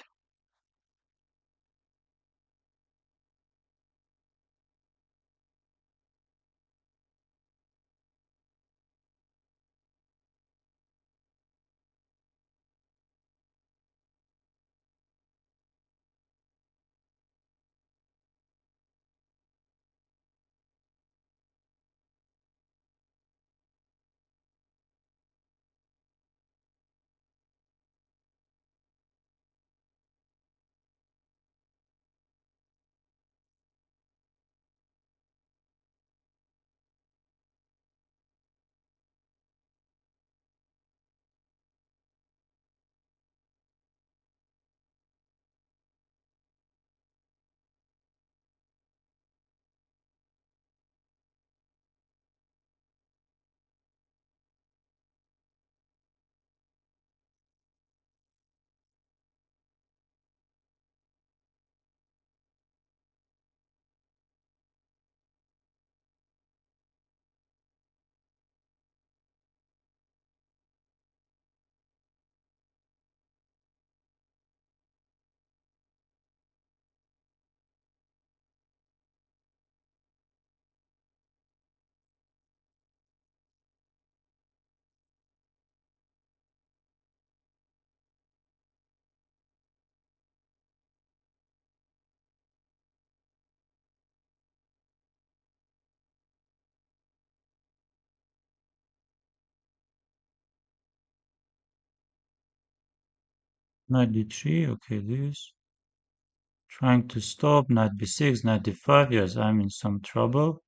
Knight d3, okay, this. Trying to stop, knight b6, knight d5, yes, I'm in some trouble.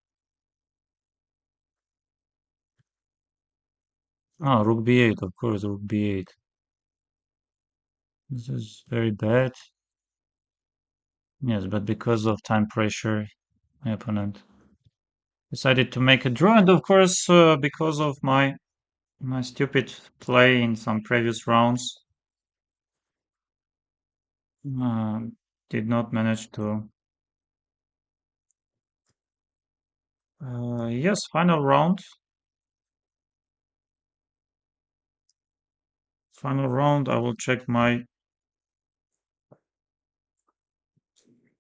Ah, rook b8, of course, rook b8. This is very bad. Yes, but because of time pressure, my opponent decided to make a draw, and of course, because of my stupid play in some previous rounds, uh, did not manage to. Yes, final round. Final round. I will check my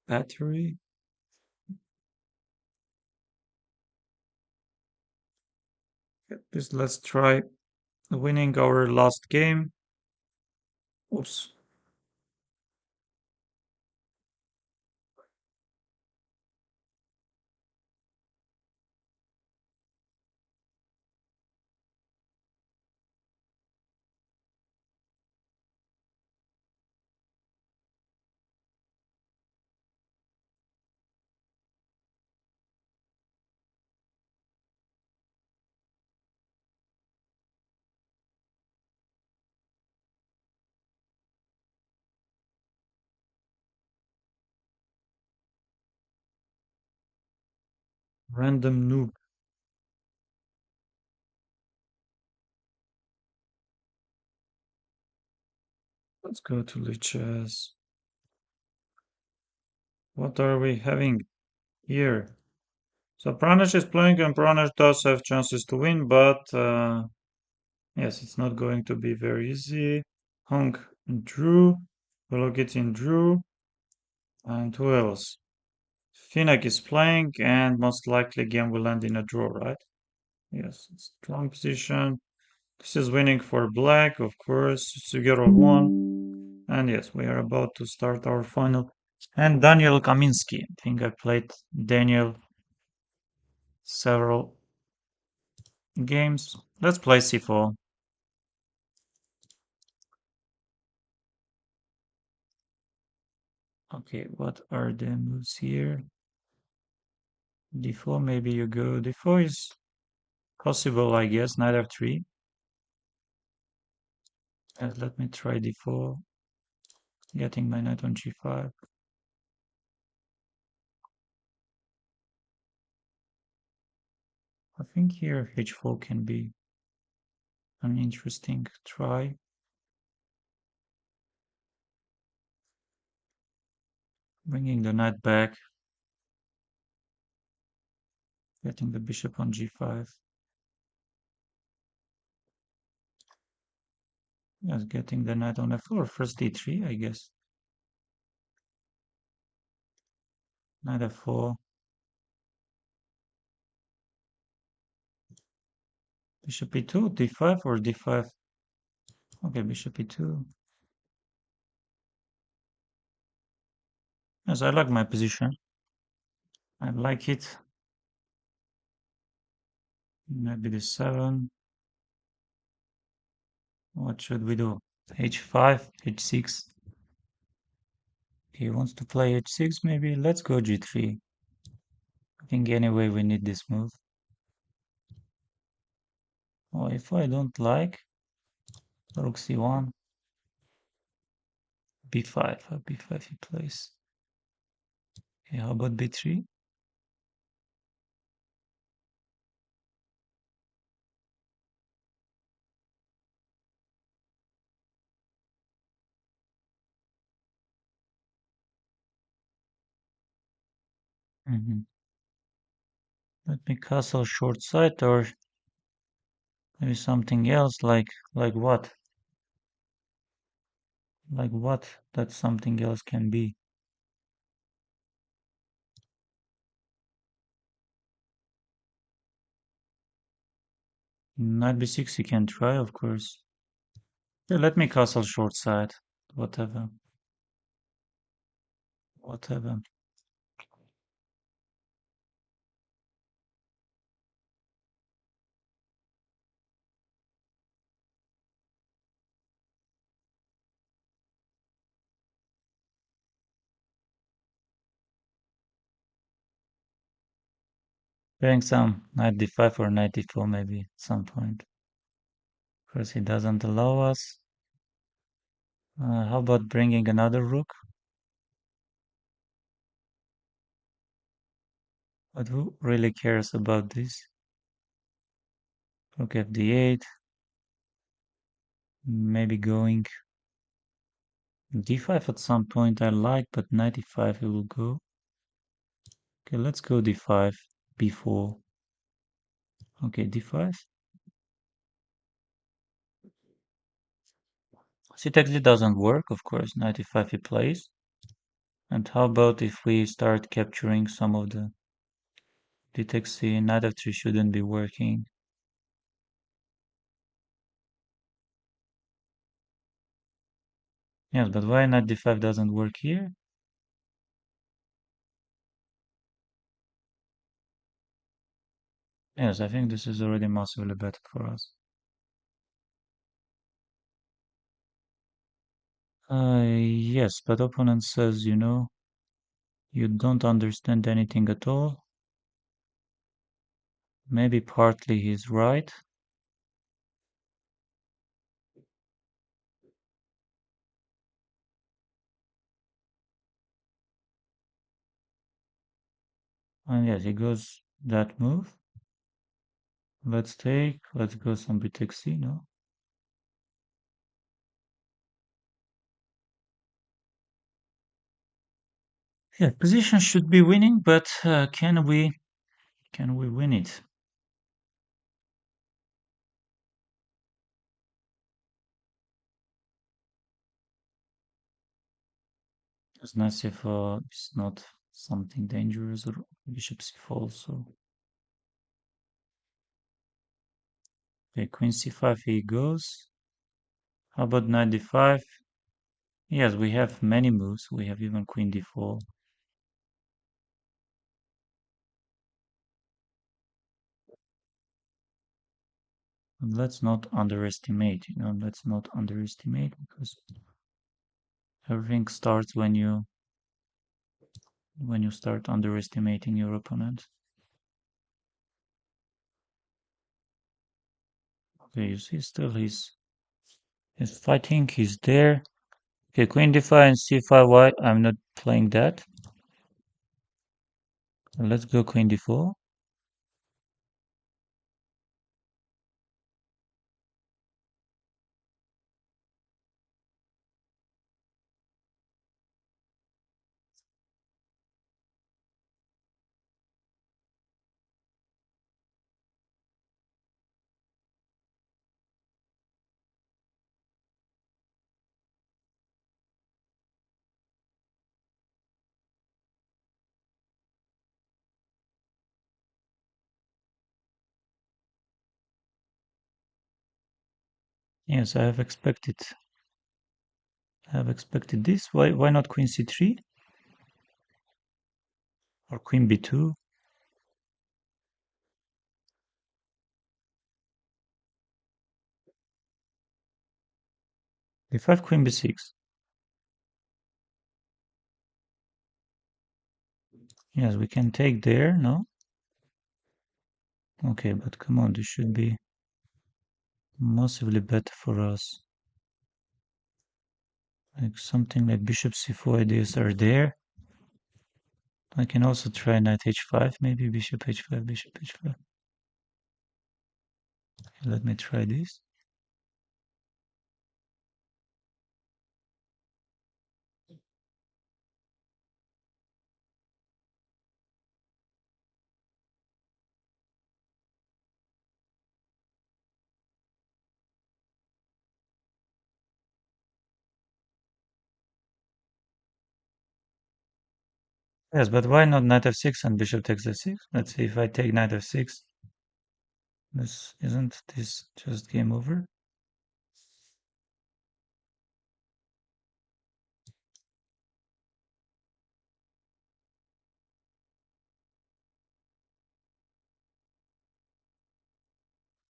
battery. Let's try winning our last game. Oops. Random noob. Let's go to Lichess. What are we having here? So Pranesh is playing, and Pranesh does have chances to win, but yes, it's not going to be very easy. Hong drew, Vologitin drew, and who else? Finak is playing, and most likely game will end in a draw, right? Yes, strong position. This is winning for black, of course. Sugero won. And yes, we are about to start our final. And Daniel Kaminsky. I think I played Daniel several games. Let's play C4. Okay, what are the moves here? D4, maybe you go. D4 is possible, I guess. Knight f3. Let me try D4. Getting my knight on G5. I think here H4 can be an interesting try. Bringing the knight back. Getting the bishop on G5. Yes, getting the knight on F4. First D3, I guess. Knight F4. Bishop E2, D5 or D5? Okay, bishop E2. Yes, I like my position. I like it. Maybe D7. What should we do? H5, H6. He wants to play H6 maybe. Let's go G3. I think anyway we need this move. Or if I don't like, Rook C1, B5. B5 he plays. Okay, how about B3? Let me castle short side or maybe something else like what? Like what that something else can be. Knight b6 you can try, of course. Yeah, let me castle short side. Whatever. Whatever. Playing some knight d5 or knight d4 maybe at some point. Of course, he doesn't allow us. How about bringing another rook? But who really cares about this? Rook fd8. Maybe going d5 at some point I like, but knight e5 he will go. Okay, let's go d5, b4. Okay, d5. c-takes d doesn't work, of course. Knight e5 he plays. And how about if we start capturing some of the d-takes c? Knight f3 shouldn't be working. Yes, but why knight d5 doesn't work here? Yes, I think this is already massively better for us. Yes, but opponent says, you don't understand anything at all. Maybe partly he's right. And yes, he goes that move. Let's go some btc, no? Yeah, position should be winning, but can we win it? As nice if it's not something dangerous or bishop c4 also. Okay, queen c5 he goes. How about knight d5? Yes, we have many moves. We have even queen d4. But let's not underestimate, let's not underestimate because everything starts when you start underestimating your opponent. Okay, you see still he's fighting, he's there. Okay, queen d5 and c5, why? I'm not playing that. Let's go queen d4. Yes, I have expected this. Why not queen c3 or queen b2? d5 queen b6. Yes, we can take there, no? Okay, but come on, this should be massively better for us. Like something like bishop c4 ideas are there. I can also try knight h5, maybe bishop h5, bishop h5. Let me try this. Yes, but why not knight f6 and bishop takes f6? Let's see if I take knight f6. Isn't this just game over?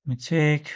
Let me take.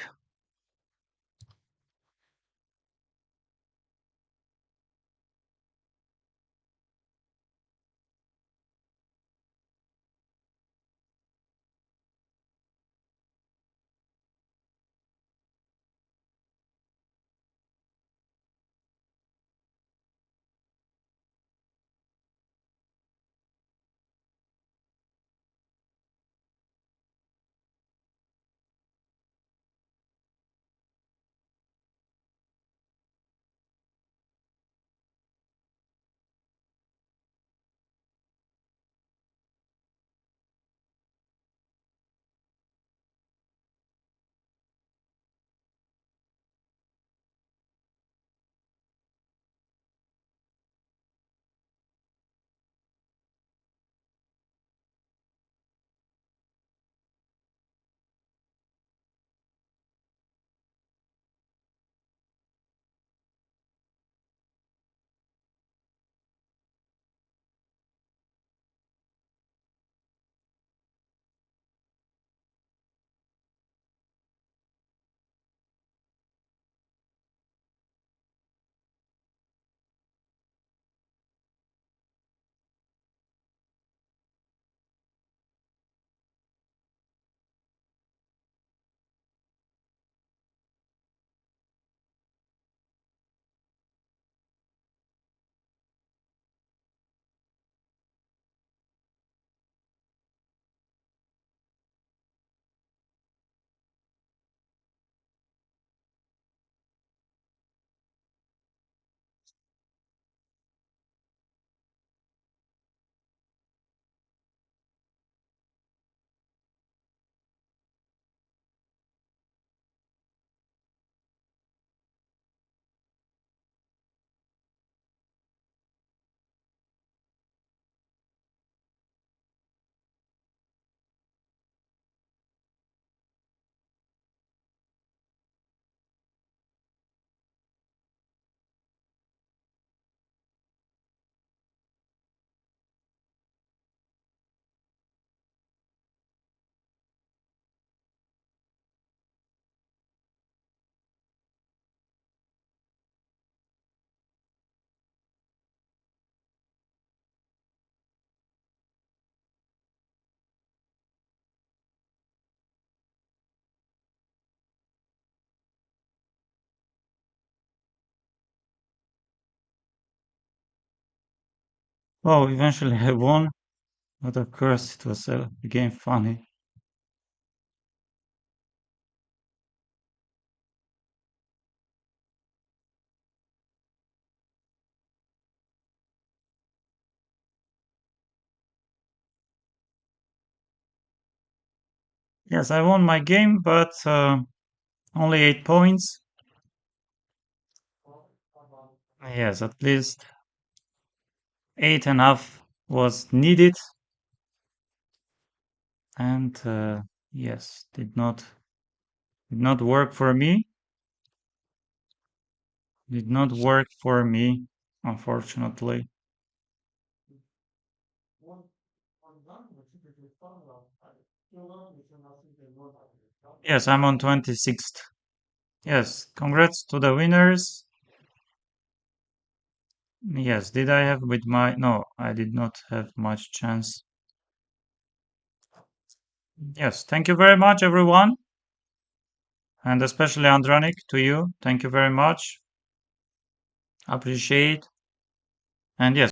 Oh, eventually I won, but of course it was again funny. Yes, I won my game, but only 8 points. Yes, at least 8.5 was needed, and yes, did not work for me. Did not work for me, unfortunately. Yes, I'm on 26th. Yes, congrats to the winners. Yes, did I have with my... No, I did not have much chance. Yes, thank you very much, everyone. And especially Andranik, to you. Thank you very much. Appreciate. And yes,